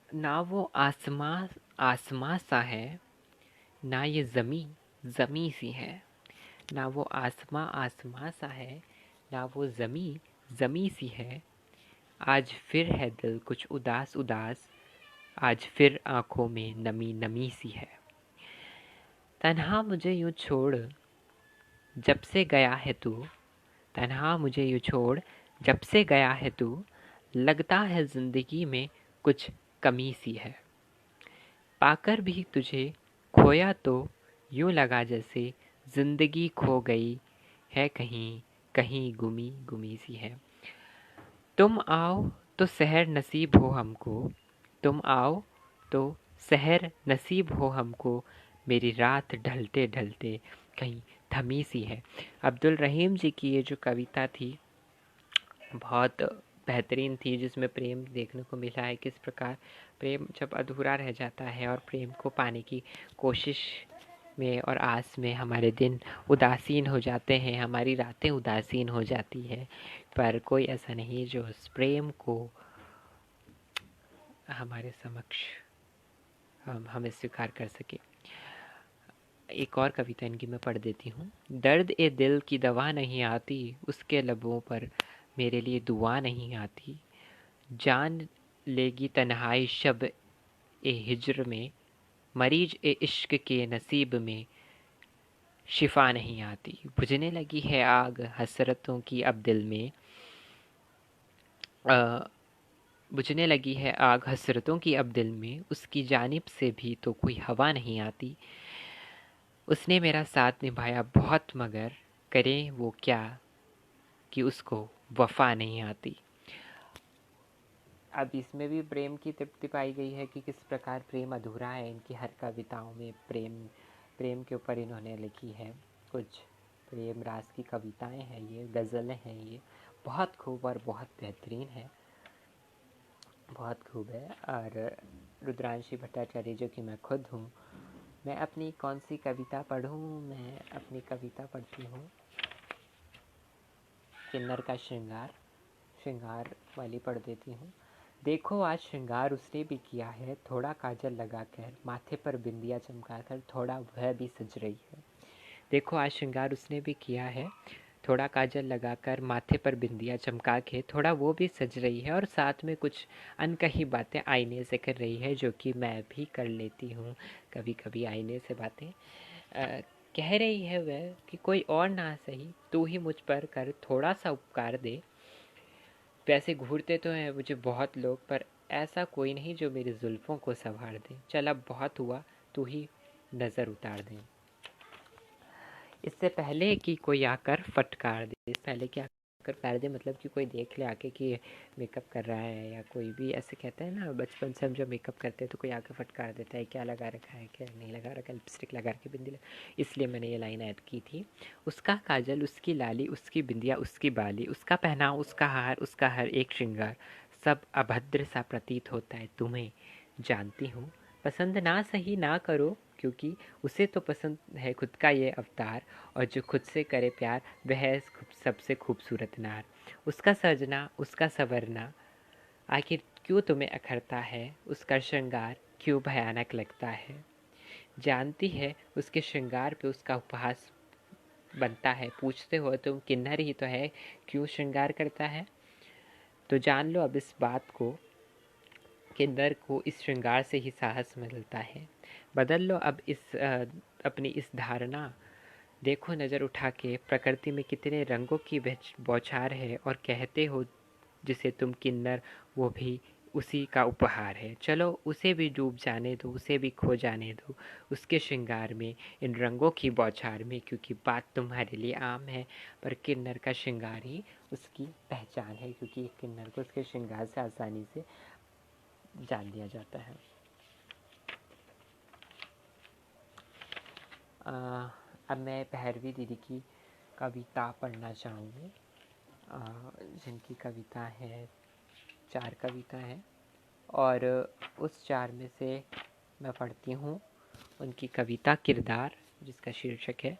ना वो आसमां आसमां सा है, ना ये ज़मी ज़मी सी है। ना वो आसमां आसमां सा है, ना वो ज़मी ज़मी सी है। आज फिर है दिल कुछ उदास उदास, आज फिर आँखों में नमी नमी सी है। तन्हा मुझे यूँ छोड़ जब से गया है तू, तन्हा मुझे यूँ छोड़ जब से गया है तू, लगता है ज़िंदगी में कुछ कमी सी है। पाकर भी तुझे खोया तो यूँ लगा जैसे ज़िंदगी खो गई है, कहीं कहीं गुमी गुमी सी है। तुम आओ तो सहर नसीब हो हमको, तुम आओ तो सहर नसीब हो हमको, मेरी रात ढलते ढलते कहीं थमी सी है। अब्दुल रहीम जी की ये जो कविता थी बहुत बेहतरीन थी, जिसमें प्रेम देखने को मिला है, किस प्रकार प्रेम जब अधूरा रह जाता है और प्रेम को पाने की कोशिश में और आस में हमारे दिन उदासीन हो जाते हैं, हमारी रातें उदासीन हो जाती है, पर कोई ऐसा नहीं जो उस प्रेम को हमारे समक्ष हमें स्वीकार कर सके। एक और कविता इनकी मैं पढ़ देती हूँ। दर्द ए दिल की दवा नहीं आती, उसके लबों पर मेरे लिए दुआ नहीं आती। जान लेगी तन्हाई शब ए हिज्र में, मरीज ए इश्क के नसीब में शिफा नहीं आती। बुझने लगी है आग हसरतों की अब दिल में, बुझने लगी है आग हसरतों की अब दिल में, उसकी जानिब से भी तो कोई हवा नहीं आती। उसने मेरा साथ निभाया बहुत, मगर करे वो क्या, कि उसको वफा नहीं आती। अब इसमें भी प्रेम की तृप्ति पाई गई है कि किस प्रकार प्रेम अधूरा है। इनकी हर कविताओं में प्रेम के ऊपर इन्होंने लिखी है। कुछ प्रेम रास की कविताएं हैं, ये गज़लें हैं, ये बहुत खूब और बहुत बेहतरीन है, बहुत खूब है। और रुद्रांशी भट्टाचार्य जो कि मैं खुद हूँ, मैं अपनी कौन सी कविता पढ़ूँ? मैं अपनी कविता पढ़ती हूँ किन्नर का श्रृंगार वाली पढ़ देती हूँ। देखो आज श्रृंगार उसने भी किया है, थोड़ा काजल लगाकर माथे पर बिंदिया चमकाकर, थोड़ा वह भी सज रही है। देखो आज श्रृंगार उसने भी किया है, थोड़ा काजल लगाकर माथे पर बिंदिया चमका के, थोड़ा वो भी सज रही है, और साथ में कुछ अनकही बातें आईने से कर रही है, जो कि मैं भी कर लेती हूँ कभी कभी आईने से बातें। कह रही है वह कि कोई और ना सही, तू ही मुझ पर कर थोड़ा सा उपकार दे। वैसे घूरते तो हैं मुझे बहुत लोग, पर ऐसा कोई नहीं जो मेरी जुल्फ़ों को संवार दे। चल अब बहुत हुआ, तू ही नज़र उतार दे। इससे पहले कि कोई आकर फटकार दे, इससे पहले कि आकर पैर दे, मतलब कि कोई देख ले आके कि मेकअप कर रहा है, या कोई भी ऐसे कहते हैं ना, बचपन से हम जब मेकअप करते हैं तो कोई आकर फटकार देता है, क्या लगा रखा है, क्या नहीं लगा रखा, लिपस्टिक लगा के बिंदी लगा। इसलिए मैंने ये लाइन ऐड की थी। उसका काजल, उसकी लाली, उसकी बिंदिया, उसकी बाली, उसका पहनाव, उसका हार, उसका हर एक श्रृंगार, सब अभद्र सा प्रतीत होता है तुम्हें, जानती हूँ। पसंद ना सही ना करो, क्योंकि उसे तो पसंद है खुद का ये अवतार, और जो खुद से करे प्यार वह है सबसे खूबसूरत नार। उसका सजना, उसका संवरना आखिर क्यों तुम्हें अखरता है, उसका श्रृंगार क्यों भयानक लगता है। जानती है उसके श्रृंगार पे उसका उपहास बनता है, पूछते हो तुम किन्नर ही तो है, क्यों श्रृंगार करता है। तो जान लो अब इस बात को कि नर को इस श्रृंगार से ही साहस मिलता है। बदल लो अब अपनी इस धारणा। देखो नज़र उठा के प्रकृति में कितने रंगों की बौछार है, और कहते हो जिसे तुम किन्नर वो भी उसी का उपहार है। चलो उसे भी डूब जाने दो, उसे भी खो जाने दो उसके श्रृंगार में, इन रंगों की बौछार में, क्योंकि बात तुम्हारे लिए आम है, पर किन्नर का श्रृंगार ही उसकी पहचान है, क्योंकि किन्नर को उसके श्रृंगार से आसानी से जान लिया जाता है। अब मैं भैरवी दीदी की कविता पढ़ना चाहूँगी, जिनकी कविता है 4 कविता है, और उस 4 में से मैं पढ़ती हूँ उनकी कविता किरदार, जिसका शीर्षक है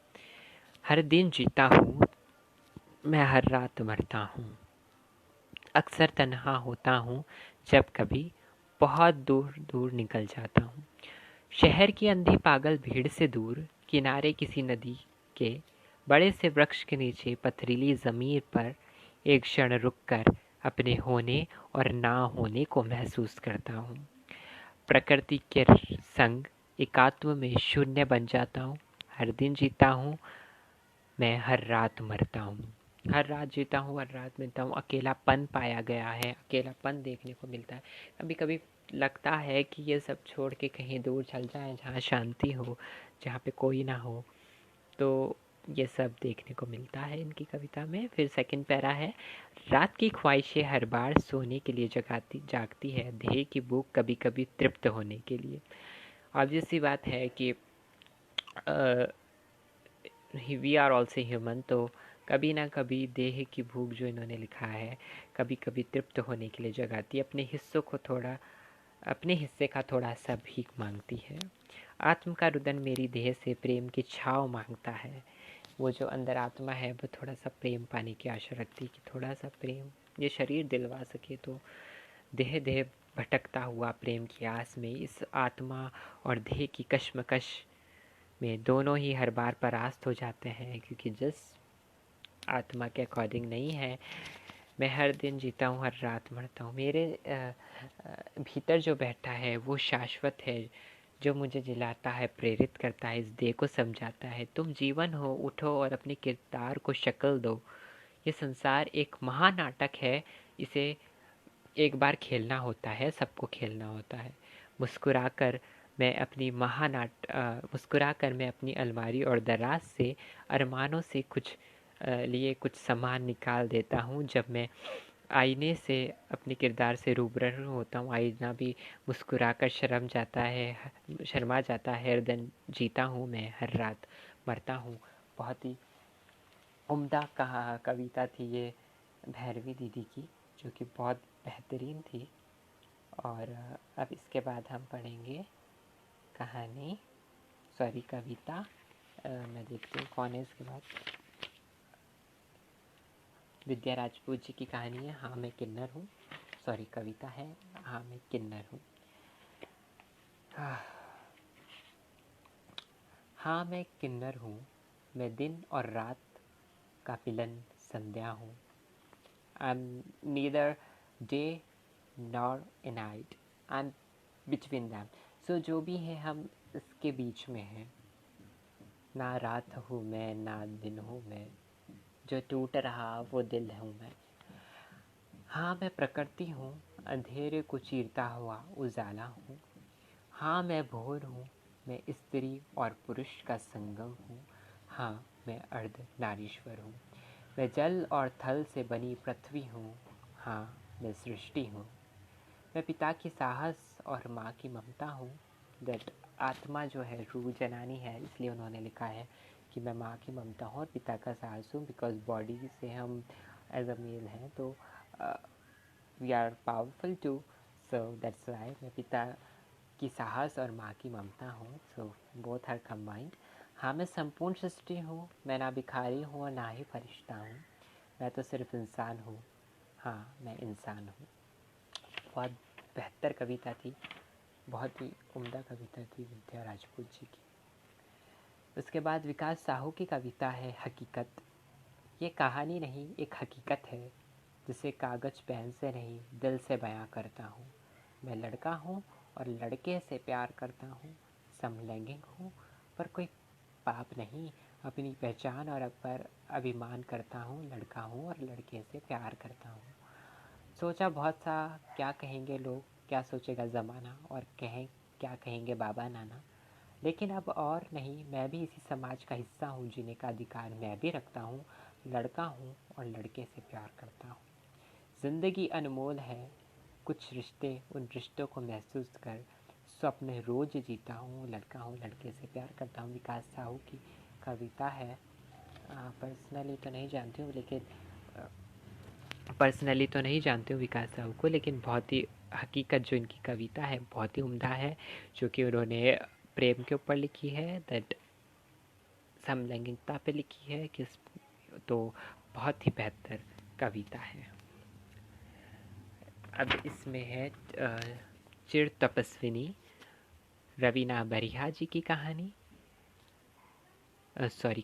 हर दिन जीता हूँ मैं, हर रात मरता हूँ, अक्सर तन्हा होता हूँ, जब कभी बहुत दूर दूर निकल जाता हूँ। शहर की अंधी पागल भीड़ से दूर, किनारे किसी नदी के बड़े से वृक्ष के नीचे पथरीली ज़मीन पर एक क्षण रुककर अपने होने और ना होने को महसूस करता हूँ। प्रकृति के संग एकात्म में शून्य बन जाता हूँ। हर दिन जीता हूँ मैं, हर रात मरता हूँ। हर रात जीता हूँ, हर रात मरता हूँ। अकेलापन पाया गया है, अकेलापन देखने को मिलता है। कभी कभी लगता है कि ये सब छोड़ के कहीं दूर चल जाएं, जहाँ शांति हो, जहाँ पे कोई ना हो। तो ये सब देखने को मिलता है इनकी कविता में। फिर सेकंड पैरा है, रात की ख्वाहिशें हर बार सोने के लिए जागती है, देह की भूख कभी कभी तृप्त होने के लिए। ऑब्वियस सी बात है कि वी आर ऑल्सो ह्यूमन, तो कभी ना कभी देह की भूख जो इन्होंने लिखा है कभी कभी तृप्त होने के लिए जगाती है, अपने हिस्से का थोड़ा सा भीख मांगती है। आत्म का रुदन मेरी देह से प्रेम की छाव मांगता है। वो जो अंदर आत्मा है वो थोड़ा सा प्रेम पाने की आशा रखती है कि थोड़ा सा प्रेम ये शरीर दिलवा सके। तो देह देह भटकता हुआ प्रेम की आस में इस आत्मा और देह की कश्मकश में दोनों ही हर बार परास्त हो जाते हैं, क्योंकि जिस आत्मा के अकॉर्डिंग नहीं है। मैं हर दिन जीता हूँ, हर रात मरता हूँ। मेरे भीतर जो बैठा है वो शाश्वत है, जो मुझे जिलाता है, प्रेरित करता है, इस देह को समझाता है तुम जीवन हो, उठो और अपने किरदार को शक्ल दो। ये संसार एक महानाटक है, इसे एक बार खेलना होता है, सबको खेलना होता है। मुस्कुराकर मैं अपनी अलमारी और दराज से अरमानों से कुछ लिए कुछ सामान निकाल देता हूँ। जब मैं आईने से अपने किरदार से रूबरू होता हूँ, आईना भी मुस्कुराकर शर्मा जाता है, हर दिन जीता हूँ मैं, हर रात मरता हूँ। बहुत ही उम्दा कविता थी ये भैरवी दीदी की, जो कि बहुत बेहतरीन थी। और अब इसके बाद हम पढ़ेंगे कविता। मैं देखती हूँ कौन है इसके बाद। विद्या राजपूत जी की कहानी है हाँ मैं किन्नर हूँ। कविता है हाँ मैं किन्नर हूँ। हाँ मैं किन्नर हूँ, मैं दिन और रात का मिलन संध्या हूँ। I am neither day nor a night, I am between them. So जो भी है हम इसके बीच में हैं। ना रात हूँ मैं ना दिन हूँ मैं, जो टूट रहा वो दिल हूँ मैं। हाँ मैं प्रकृति हूँ, अंधेरे को चीरता हुआ उजाला हूँ। हाँ मैं भोर हूँ, मैं स्त्री और पुरुष का संगम हूँ। हाँ मैं अर्ध नारीश्वर हूँ, मैं जल और थल से बनी पृथ्वी हूँ। हाँ मैं सृष्टि हूँ, मैं पिता की साहस और माँ की ममता हूँ। दैट आत्मा जो है रूह जनानी है, इसलिए उन्होंने लिखा है कि मैं माँ की ममता हूँ और पिता का साहस हूँ। बिकॉज बॉडी से हम एज अ मेल हैं तो we are powerful too, so that's why मैं पिता की साहस और माँ की ममता हूँ। So both are combined. हाँ मैं संपूर्ण सृष्टि हूँ, मैं ना भिखारी हूँ और ना ही फरिश्ता हूँ, मैं तो सिर्फ इंसान हूँ। हाँ मैं इंसान हूँ। बहुत बेहतर कविता थी, बहुत ही उम्दा कविता थी विद्या राजपूत जी की। उसके बाद विकास साहू की कविता है हकीकत। ये कहानी नहीं एक हकीकत है, जिसे कागज पेन से नहीं दिल से बयां करता हूँ। मैं लड़का हूँ और लड़के से प्यार करता हूँ, समलैंगिक हूँ पर कोई पाप नहीं, अपनी पहचान और पर अभिमान करता हूँ। लड़का हूँ और लड़के से प्यार करता हूँ। सोचा बहुत सा क्या कहेंगे लोग, क्या सोचेगा ज़माना, और क्या कहेंगे बाबा नाना। लेकिन अब और नहीं, मैं भी इसी समाज का हिस्सा हूँ, जीने का अधिकार मैं भी रखता हूँ। लड़का हूँ और लड़के से प्यार करता हूँ। ज़िंदगी अनमोल है, कुछ रिश्ते, उन रिश्तों को महसूस कर स्वप्न रोज जीता हूँ। लड़का हूँ लड़के से प्यार करता हूँ। विकास साहू की कविता है। पर्सनली तो नहीं जानती हूँ विकास साहू को, लेकिन बहुत ही हकीकत जो इनकी कविता है बहुत ही उम्दा है, जो कि उन्होंने प्रेम के ऊपर लिखी है, दैट समलैंगिकता पे लिखी है किस, तो बहुत ही बेहतर कविता है। अब इसमें है चिर तपस्विनी, रवीना बरिहा जी की कहानी,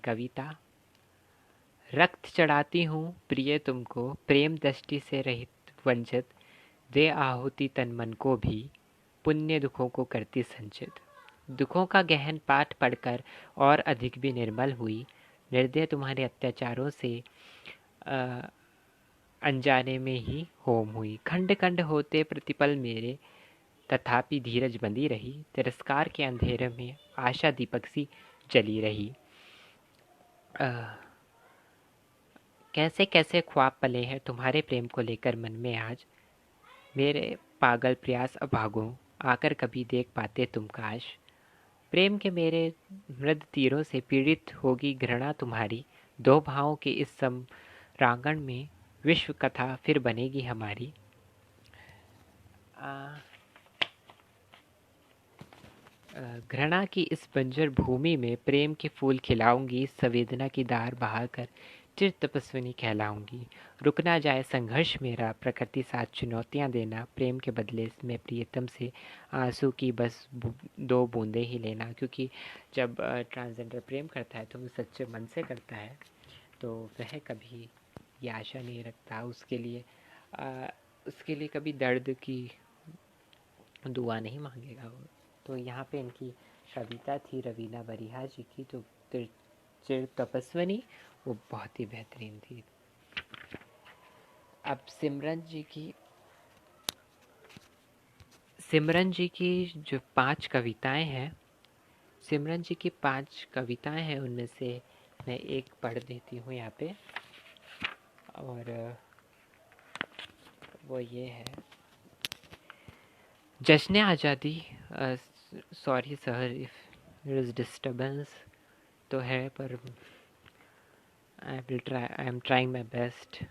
कविता। रक्त चढ़ाती हूँ प्रिय तुमको, प्रेम दृष्टि से रहित वंचित, दे आहुति तन मन को भी, पुण्य दुखों को करती संचित। दुखों का गहन पाठ पढ़कर और अधिक भी निर्मल हुई, निर्दय तुम्हारे अत्याचारों से अनजाने में ही होम हुई। खंड खंड होते प्रतिपल मेरे, तथापि धीरज बंधी रही, तिरस्कार के अंधेरे में आशा दीपक सी जली रही। कैसे कैसे ख्वाब पले हैं तुम्हारे प्रेम को लेकर मन में आज, मेरे पागल प्रयास अभागों, आकर कभी देख पाते तुम काश। प्रेम के मेरे मृद तीरों से पीड़ित होगी घृणा तुम्हारी, दो भावों के इस सम्रांगण में विश्व कथा फिर बनेगी हमारी। घृणा की इस बंजर भूमि में प्रेम के फूल खिलाऊंगी, संवेदना की धार बहाकर चिर तपस्विनी कहलाऊंगी। रुक ना जाए संघर्ष मेरा, प्रकृति साथ चुनौतियां देना, प्रेम के बदले मैं प्रियतम से आंसू की बस 2 बूंदें ही लेना। क्योंकि जब ट्रांसजेंडर प्रेम करता है तो वो सच्चे मन से करता है, तो वह कभी ये आशा नहीं रखता उसके लिए कभी दर्द की दुआ नहीं मांगेगा वो। तो यहाँ पे इनकी कविता थी रवीना बरिहा जी की, तो चिर तपस्विनी, वो बहुत ही बेहतरीन थी। अब सिमरन जी की जो 5 कविताएं हैं, सिमरन जी की 5 कविताएं हैं, उनमें से मैं एक पढ़ देती हूँ यहाँ पे, और वो ये है। जश्न आज़ादी, sorry sir if there is disturbance तो है, पर I am trying my best.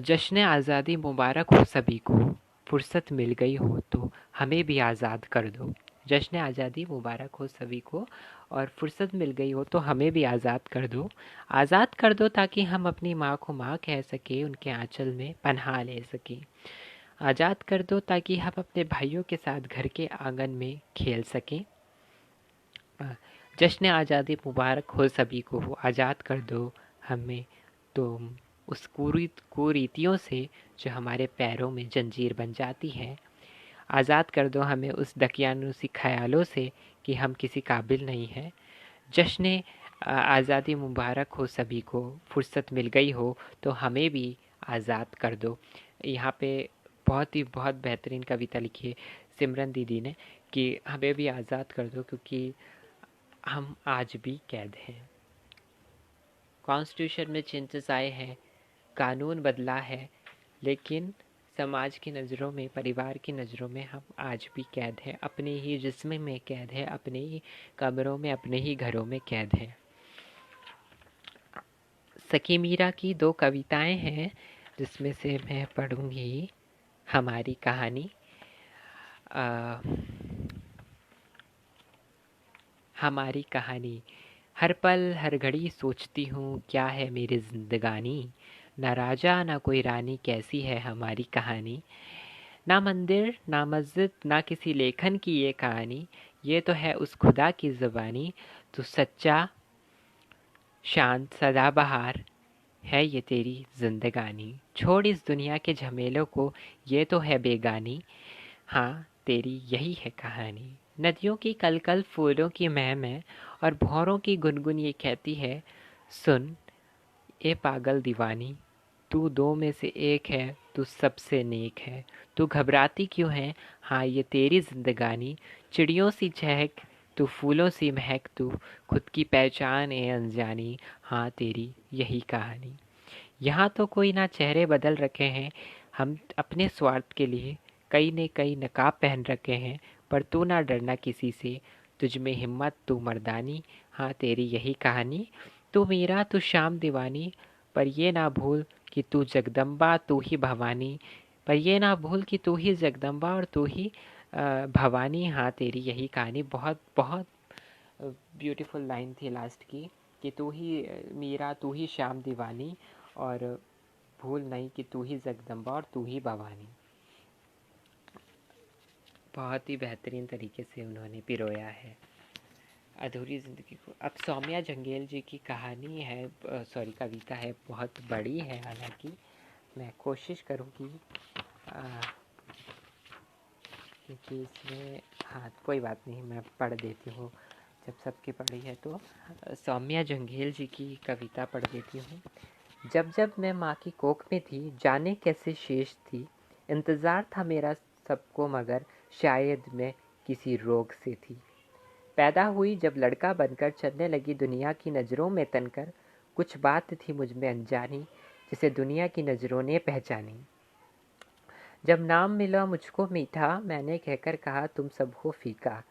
जश्न आज़ादी मुबारक हो सभी को, फुर्सत मिल गई हो तो हमें भी आज़ाद कर दो। जश्न आज़ादी मुबारक हो सभी को, और फुर्सत मिल गई हो तो हमें भी आज़ाद कर दो। आज़ाद कर दो ताकि हम अपनी माँ को माँ कह सकें, उनके आंचल में पनाह ले सकें। आज़ाद कर दो ताकि हम अपने भाइयों के साथ घर के आंगन में खेल सकें। जश्न आज़ादी मुबारक हो सभी को, आज़ाद कर दो हमें तो उस कुरीतियों से जो हमारे पैरों में जंजीर बन जाती है। आज़ाद कर दो हमें उस दकियानुसी ख्यालों से कि हम किसी काबिल नहीं हैं। जश्न आज़ादी मुबारक हो सभी को, फुर्सत मिल गई हो तो हमें भी आज़ाद कर दो। यहाँ पे बहुत बेहतरीन कविता लिखी है सिमरन दीदी ने कि हमें भी आज़ाद कर दो, क्योंकि हम आज भी कैद हैं। कॉन्स्टिट्यूशन में चेंजेस आए हैं, कानून बदला है, लेकिन समाज की नज़रों में, परिवार की नज़रों में हम आज भी कैद हैं, अपने ही जिस्म में कैद है, अपने ही कमरों में, अपने ही घरों में कैद है। सखी मीरा की 2 कविताएं हैं जिसमें से मैं पढ़ूंगी हमारी कहानी। हमारी कहानी। हर पल हर घड़ी सोचती हूँ क्या है मेरी जिंदगानी, ना राजा ना कोई रानी कैसी है हमारी कहानी। ना मंदिर ना मस्जिद ना किसी लेखन की ये कहानी, ये तो है उस खुदा की ज़बानी। तो सच्चा शांत सदाबहार है ये तेरी जिंदगानी। छोड़ इस दुनिया के झमेलों को, ये तो है बेगानी। हाँ तेरी यही है कहानी। नदियों की कलकल, फूलों की महक और भौरों की गुनगुन ये कहती है, सुन ए पागल दीवानी, तू 2 में से एक है, तू सबसे नेक है। तू घबराती क्यों है, हाँ ये तेरी जिंदगानी। चिड़ियों सी चहक, तू फूलों सी महक, तू खुद की पहचान ए अनजानी। हाँ तेरी यही कहानी। यहाँ तो कोई ना चेहरे बदल रखे हैं, हम अपने स्वार्थ के लिए कई ने कई नकाब पहन रखे हैं। पर तू ना डरना किसी से, तुझ में हिम्मत तू मर्दानी। हाँ तेरी यही कहानी। तू मीरा तू शाम दीवानी, पर ये ना भूल कि तू जगदम्बा तू ही भवानी। पर ये ना भूल कि तू ही जगदम्बा और तू ही भवानी। हाँ तेरी यही कहानी। बहुत बहुत ब्यूटीफुल लाइन थी लास्ट की, कि तू ही मीरा तू ही श्याम दीवानी, और भूल नहीं कि तू ही जगदम्बा और तू ही भवानी। बहुत ही बेहतरीन तरीके से उन्होंने पिरोया है अधूरी ज़िंदगी को। अब सौम्या जंगेल जी की कहानी है, सॉरी कविता है, बहुत बड़ी है, हालांकि मैं कोशिश करूँगी क्योंकि इसमें, हाँ कोई बात नहीं, मैं पढ़ देती हूँ जब सबकी पढ़ी है तो। सौम्या जंगेल जी की कविता पढ़ देती हूँ। जब जब मैं माँ की कोख में थी, जाने कैसे शेष थी, इंतज़ार था मेरा सबको, मगर शायद मैं किसी रोग से थी। पैदा हुई जब लड़का बनकर, चलने लगी दुनिया की नज़रों में तनकर। कुछ बात थी मुझ में अनजानी, जिसे दुनिया की नज़रों ने पहचानी। जब नाम मिला मुझको मीठा, मैंने कहकर कहा तुम सब हो फीका।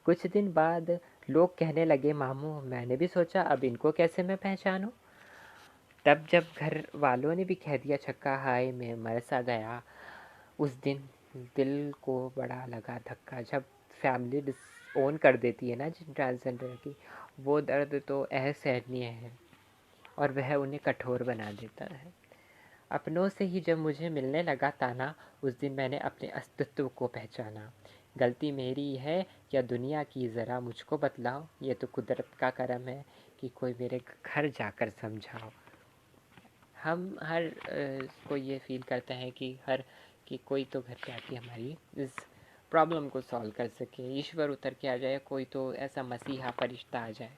कुछ दिन बाद लोग कहने लगे मामू, मैंने भी सोचा अब इनको कैसे मैं पहचानूं। तब जब घर वालों ने भी कह दिया छक्का, हाय मैं मर सा गया। उस दिन दिल को बड़ा लगा धक्का, जब फैमिली डिसओन कर देती है ना जिन ट्रांसजेंडर की, वो दर्द तो असहनीय है और वह उन्हें कठोर बना देता है। अपनों से ही जब मुझे मिलने लगा ताना, उस दिन मैंने अपने अस्तित्व को पहचाना। गलती मेरी है या दुनिया की, ज़रा मुझको बतलाओ। ये तो कुदरत का करम है कि कोई मेरे घर जाकर समझाओ। हम हर कोई ये फील करता है कि कोई तो घर पे आके हमारी इस प्रॉब्लम को सॉल्व कर सके, ईश्वर उतर के आ जाए, कोई तो ऐसा मसीहा फरिश्ता आ जाए।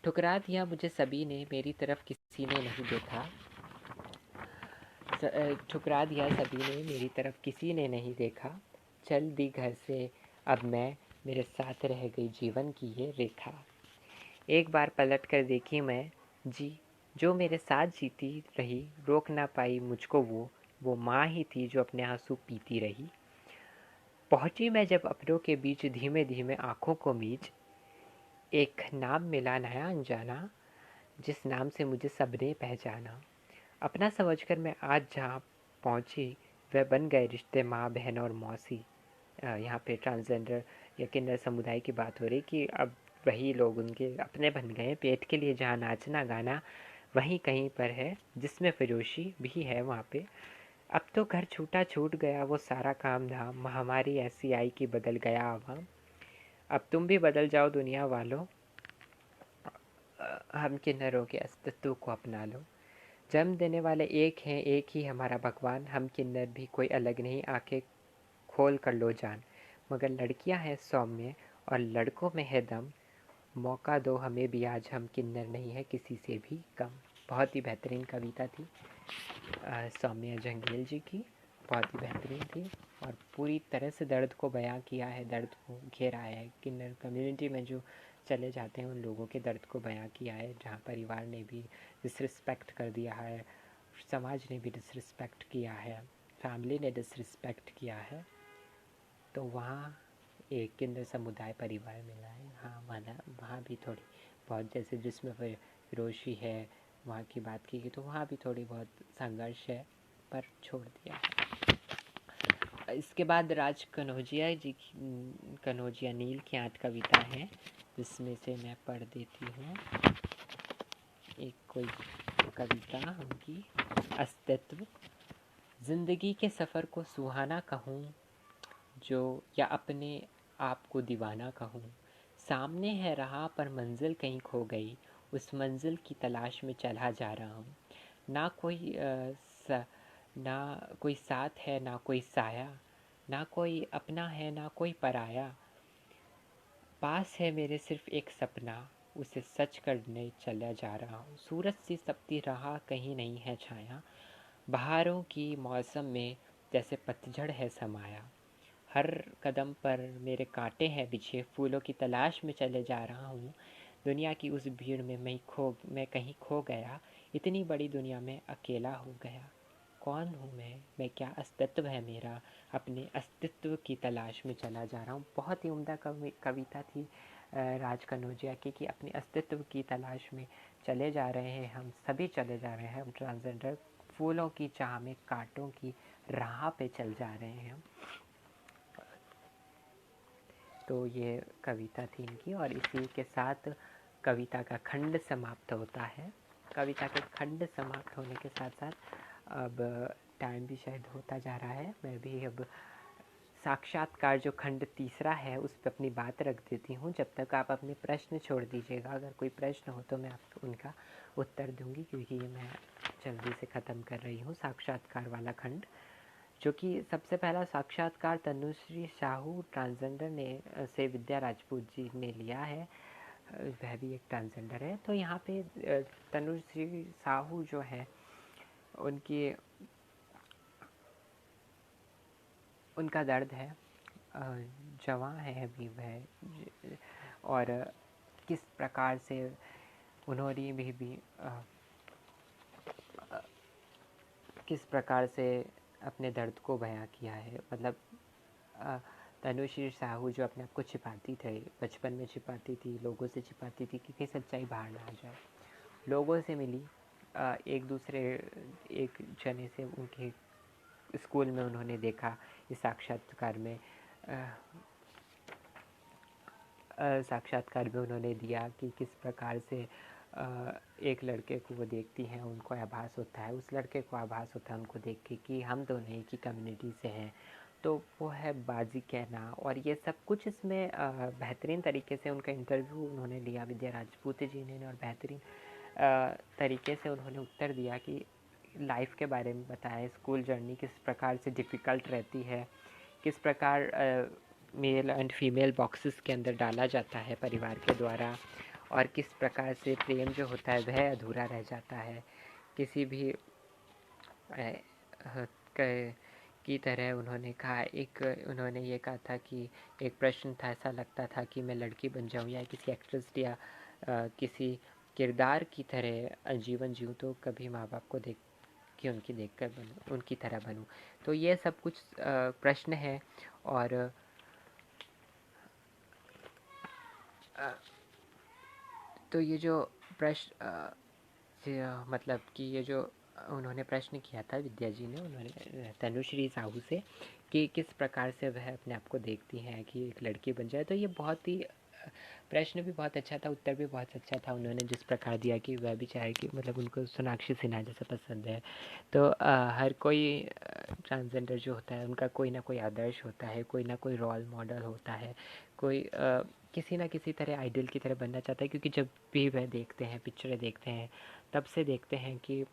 ठुकरा दिया मुझे सभी ने, मेरी तरफ किसी ने नहीं देखा। ठुकरा दिया सभी ने, मेरी तरफ किसी ने नहीं देखा। चल दी घर से अब मैं, मेरे साथ रह गई जीवन की ये रेखा। एक बार पलट कर देखी मैं जी, जो मेरे साथ जीती रही, रोक ना पाई मुझको वो माँ ही थी जो अपने आंसू पीती रही। पहुंची मैं जब अपनों के बीच धीमे धीमे आंखों को मीच, एक नाम मिला नया अनजाना, जिस नाम से मुझे सबने पहचाना। अपना समझकर मैं आज जहाँ पहुँची, वह बन गए रिश्ते माँ बहन और मौसी। यहाँ पे ट्रांसजेंडर या किन्नर समुदाय की बात हो रही कि अब वही लोग उनके अपने बन गए। पेट के लिए जहाँ नाचना गाना वहीं कहीं पर है, जिसमें फिरोशी भी है वहाँ पे। अब तो घर छूटा छूट गया वो सारा काम धाम, महामारी ऐसी आई कि बदल गया आवाम। अब तुम भी बदल जाओ दुनिया वालों, हम किन्नरों के अस्तित्व को अपना लो। जन्म देने वाले एक हैं, एक ही हमारा भगवान, हम किन्नर भी कोई अलग नहीं, आंखें खोल कर लो जान। मगर लड़कियां हैं सौम्य और लड़कों में है दम, मौका दो हमें भी आज, हम किन्नर नहीं है किसी से भी कम। बहुत ही बेहतरीन कविता थी सौम्या जंगेल जी की, बहुत ही बेहतरीन थी और पूरी तरह से दर्द को बयां किया है, दर्द को घेरा है। किन्नर कम्युनिटी में जो चले जाते हैं उन लोगों के दर्द को बयां किया है, जहाँ परिवार ने भी डिसरिस्पेक्ट कर दिया है, समाज ने भी डिसरिस्पेक्ट किया है, फैमिली ने डिसरिस्पेक्ट किया है, तो वहाँ एक किन्नर समुदाय परिवार मिला है। हाँ, माना वहाँ भी थोड़ी बहुत, जैसे जिसमें फिरोशी है वहाँ की बात की गई, तो वहाँ भी थोड़ी बहुत संघर्ष है, पर छोड़ दिया है। इसके बाद राज कनौजिया जी की, कनौजिया नील की 8 कविता हैं, जिसमें से मैं पढ़ देती हूँ एक कोई कविता उनकी। अस्तित्व। जिंदगी के सफ़र को सुहाना कहूँ जो, या अपने आप को दीवाना कहूँ। सामने है राह पर मंजिल कहीं खो गई, उस मंजिल की तलाश में चला जा रहा हूँ। ना कोई ना कोई साथ है, ना कोई साया, ना कोई अपना है, ना कोई पराया। पास है मेरे सिर्फ एक सपना, उसे सच करने चला जा रहा हूँ। सूरज सी तपती राह कहीं नहीं है छाया, बहारों की मौसम में जैसे पतझड़ है समाया। हर कदम पर मेरे कांटे हैं बिछे, फूलों की तलाश में चले जा रहा हूँ। दुनिया की उस भीड़ में मैं कहीं खो गया, इतनी बड़ी दुनिया में अकेला हो गया। कौन हूँ मैं क्या अस्तित्व है मेरा, अपने अस्तित्व की तलाश में चला जा रहा हूँ। बहुत ही उम्दा कविता थी राज कनौजिया की, कि अपने अस्तित्व की तलाश में चले जा रहे हैं, हम सभी चले जा रहे हैं, हम ट्रांसजेंडर फूलों की चाह में कांटों की राह पे चल जा रहे हैं। तो ये कविता थी इनकी, और इसी के साथ कविता का खंड समाप्त होता है। कविता के खंड समाप्त होने के साथ साथ अब टाइम भी शायद होता जा रहा है, मैं भी अब साक्षात्कार जो खंड तीसरा है उस पर अपनी बात रख देती हूँ। जब तक आप अपने प्रश्न छोड़ दीजिएगा, अगर कोई प्रश्न हो तो मैं आपको उनका उत्तर दूंगी, क्योंकि ये मैं जल्दी से ख़त्म कर रही हूँ साक्षात्कार वाला खंड। जो कि सबसे पहला साक्षात्कार तनुश्री साहू ट्रांसजेंडर ने से विद्या राजपूत जी ने लिया है, वह भी एक ट्रांसजेंडर है। तो यहाँ पे तनुश्री साहू जो है उनकी उनका दर्द है, जवां है अभी वह, और किस प्रकार से उन्होंने भी किस प्रकार से अपने दर्द को बयां किया है। मतलब तनुश्री साहू जो अपने आप को छिपाती थी, बचपन में छिपाती थी, लोगों से छिपाती थी कि कहीं सच्चाई बाहर ना आ जाए, लोगों से मिली, एक जने से उनके स्कूल में उन्होंने देखा, इस साक्षात्कार में उन्होंने दिया कि किस प्रकार से एक लड़के को वो देखती हैं, उनको आभास होता है, उस लड़के को आभास होता है उनको देख के कि हम दोनों एक ही कम्युनिटी से हैं। तो वो है बाजी कहना, और ये सब कुछ इसमें बेहतरीन तरीके से उनका इंटरव्यू उन्होंने लिया विद्या राजपूत जी ने, और बेहतरीन तरीके से उन्होंने उत्तर दिया कि लाइफ के बारे में बताया, स्कूल जर्नी किस प्रकार से डिफ़िकल्ट रहती है, किस प्रकार मेल एंड फीमेल बॉक्सेस के अंदर डाला जाता है परिवार के द्वारा, और किस प्रकार से प्रेम जो होता है वह अधूरा रह जाता है। किसी भी की तरह उन्होंने कहा, उन्होंने ये कहा था कि एक प्रश्न था, ऐसा लगता था कि मैं लड़की बन जाऊं या किसी एक्ट्रेस या किसी किरदार की तरह जीवन जीऊँ, तो कभी माँ बाप को देख कि उनकी देखकर बनूँ, उनकी तरह बनूँ। तो ये सब कुछ प्रश्न है। और तो ये जो प्रश्न मतलब कि ये जो उन्होंने प्रश्न किया था, विद्या जी ने, उन्होंने तनुश्री साहू से, कि किस प्रकार से वह अपने आप को देखती हैं कि एक लड़की बन जाए। तो ये बहुत ही प्रश्न भी बहुत अच्छा था, उत्तर भी बहुत अच्छा था। उन्होंने जिस प्रकार दिया कि वह भी चाहे कि मतलब उनको सोनाक्षी सिन्हा जैसा पसंद है। तो हर कोई ट्रांसजेंडर जो होता है उनका कोई ना कोई आदर्श होता है, कोई ना कोई रोल मॉडल होता है, कोई किसी ना किसी तरह आइडल की तरह बनना चाहता है। क्योंकि जब भी वह देखते हैं, पिक्चरें देखते हैं, तब से देखते हैं कि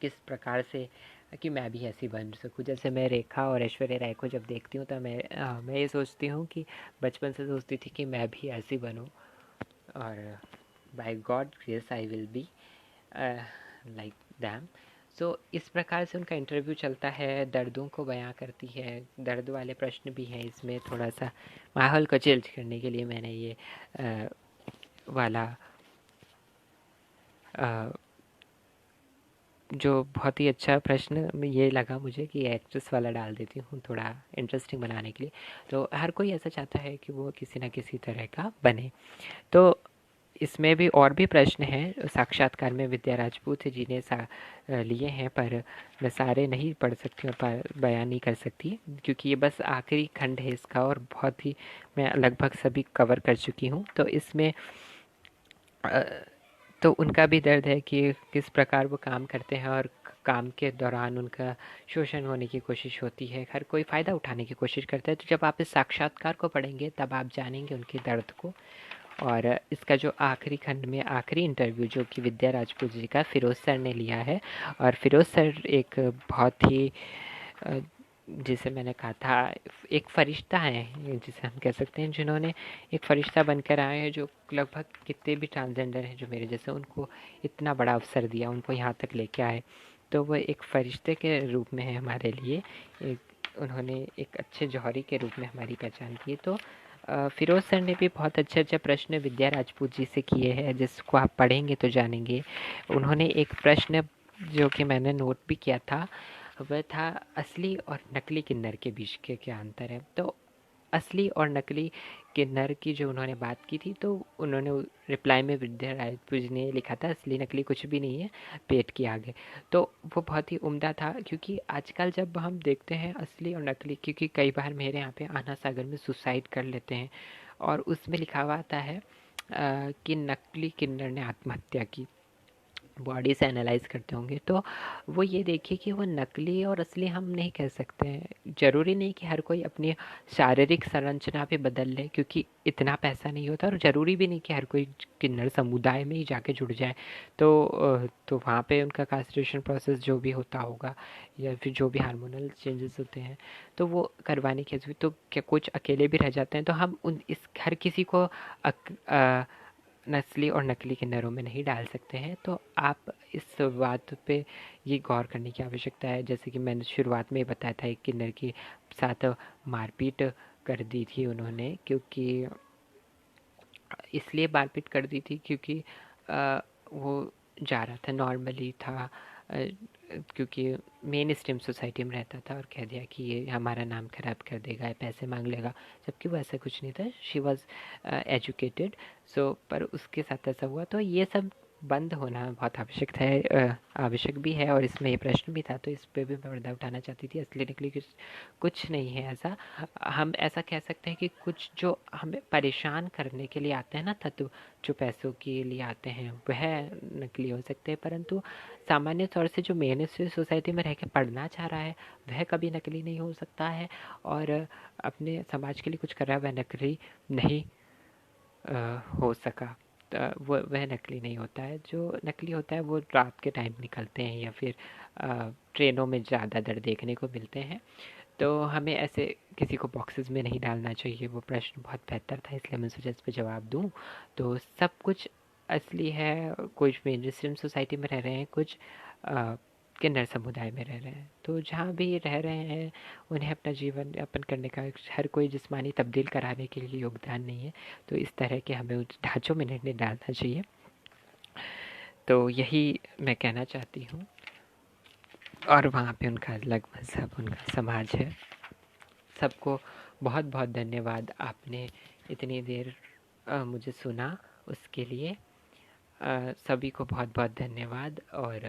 किस प्रकार से कि मैं भी ऐसी बन सकूँ। जैसे मैं रेखा और ऐश्वर्या राय को जब देखती हूँ, तो मैं ये सोचती हूँ कि बचपन से सोचती थी कि मैं भी ऐसी बनूँ, और by God grace I will be like them. So इस प्रकार से उनका इंटरव्यू चलता है, दर्दों को बयां करती है, दर्द वाले प्रश्न भी हैं इसमें। थोड़ा सा माहौल को चेंज करने के लिए मैंने ये वाला जो बहुत ही अच्छा प्रश्न ये लगा मुझे कि एक्ट्रेस वाला डाल देती हूँ थोड़ा इंटरेस्टिंग बनाने के लिए। तो हर कोई ऐसा चाहता है कि वो किसी ना किसी तरह का बने। तो इसमें भी और भी प्रश्न हैं साक्षात्कार में विद्या राजपूत जी ने लिए हैं, पर मैं सारे नहीं पढ़ सकती हूँ, बयान नहीं कर सकती, क्योंकि ये बस आखिरी खंड है इसका, और बहुत ही मैं लगभग सभी कवर कर चुकी हूँ। तो इसमें तो उनका भी दर्द है कि किस प्रकार वो काम करते हैं, और काम के दौरान उनका शोषण होने की कोशिश होती है, हर कोई फ़ायदा उठाने की कोशिश करता है। तो जब आप इस साक्षात्कार को पढ़ेंगे तब आप जानेंगे उनके दर्द को। और इसका जो आखिरी खंड में आखिरी इंटरव्यू जो कि विद्या राजपूत जी का फ़िरोज़ सर ने लिया है, और फ़िरोज़ सर एक बहुत ही जिसे मैंने कहा था एक फ़रिश्ता है, जिसे हम कह सकते हैं, जिन्होंने एक फ़रिश्ता बनकर आए हैं, जो लगभग कितने भी ट्रांसजेंडर हैं जो मेरे जैसे, उनको इतना बड़ा अवसर दिया, उनको यहाँ तक लेके आए। तो वो एक फ़रिश्ते के रूप में है हमारे लिए, उन्होंने एक अच्छे जौहरी के रूप में हमारी पहचान की। तो फ़िरोज़ सर ने भी बहुत अच्छे अच्छे प्रश्न विद्या राजपूत जी से किए हैं, जिसको आप पढ़ेंगे तो जानेंगे। उन्होंने एक प्रश्न जो कि मैंने नोट भी किया था, वह था असली और नकली किन्नर के बीच के क्या अंतर है। तो असली और नकली किन्नर की जो उन्होंने बात की थी, तो उन्होंने रिप्लाई में विद्या राजपूत जी ने लिखा था असली नकली कुछ भी नहीं है, पेट के आगे। तो वो बहुत ही उम्दा था, क्योंकि आजकल जब हम देखते हैं असली और नकली, क्योंकि कई बार मेरे यहाँ पे आना सागर में सुसाइड कर लेते हैं, और उसमें लिखा हुआ आता है कि नकली किन्नर ने आत्महत्या की, बॉडी से एनालाइज करते होंगे। तो वो ये देखिए कि वो नकली और असली हम नहीं कह सकते हैं। ज़रूरी नहीं कि हर कोई अपनी शारीरिक संरचना भी बदल ले, क्योंकि इतना पैसा नहीं होता, और ज़रूरी भी नहीं कि हर कोई किन्नर समुदाय में ही जाके जुड़ जाए। तो वहाँ पे उनका कास्ट्रेशन प्रोसेस जो भी होता होगा, या फिर जो भी हार्मोनल चेंजेस होते हैं, तो वो करवाने की ज़रूरत। तो क्या कुछ अकेले भी रह जाते हैं, तो हम उन इस हर किसी को नस्ली और नकली किन्नरों में नहीं डाल सकते हैं। तो आप इस बात पे ये गौर करने की आवश्यकता है। जैसे कि मैंने शुरुआत में बताया था, एक किन्नर के साथ मारपीट कर दी थी उन्होंने, क्योंकि इसलिए मारपीट कर दी थी क्योंकि वो जा रहा था, नॉर्मली था, क्योंकि मेन स्ट्रीम सोसाइटी में रहता था, और कह दिया कि ये हमारा नाम खराब कर देगा, पैसे मांग लेगा, जबकि वो ऐसा कुछ नहीं था। She was educated. सो पर उसके साथ ऐसा हुआ। तो ये सब बंद होना बहुत आवश्यक है, आवश्यक भी है। और इसमें ये प्रश्न भी था, तो इस पे भी मैं पर्दा उठाना चाहती थी। असली नकली कुछ नहीं है ऐसा। हम ऐसा कह सकते हैं कि कुछ जो हमें परेशान करने के लिए आते हैं ना तत्व, जो पैसों के लिए आते हैं, वह नकली हो सकते हैं, परंतु सामान्य तौर से जो मेन स्ट्रीम सोसाइटी में रह के पढ़ना चाह रहा है, वह कभी नकली नहीं हो सकता है। और अपने समाज के लिए कुछ कर रहा है, वह नकली नहीं हो सका। वह नकली नहीं होता है। जो नकली होता है वो रात के टाइम निकलते हैं, या फिर ट्रेनों में ज़्यादा दर देखने को मिलते हैं। तो हमें ऐसे किसी को बॉक्सेस में नहीं डालना चाहिए। वो प्रश्न बहुत बेहतर था, इसलिए मैं सोचा इस पर जवाब दूँ। तो सब कुछ असली है, कुछ मेन स्ट्रीम सोसाइटी में रह रहे हैं, कुछ किन्नर समुदाय में रह रहे हैं। तो जहाँ भी रह रहे हैं उन्हें अपना जीवन यापन करने का हर कोई जिस्मानी तब्दील कराने के लिए योगदान नहीं है, तो इस तरह के हमें उस ढांचों में नहीं डालना चाहिए। तो यही मैं कहना चाहती हूँ। और वहाँ पे उनका अलग मज़हब, उनका समाज है। सबको बहुत बहुत धन्यवाद, आपने इतनी देर मुझे सुना उसके लिए। सभी को बहुत बहुत धन्यवाद। और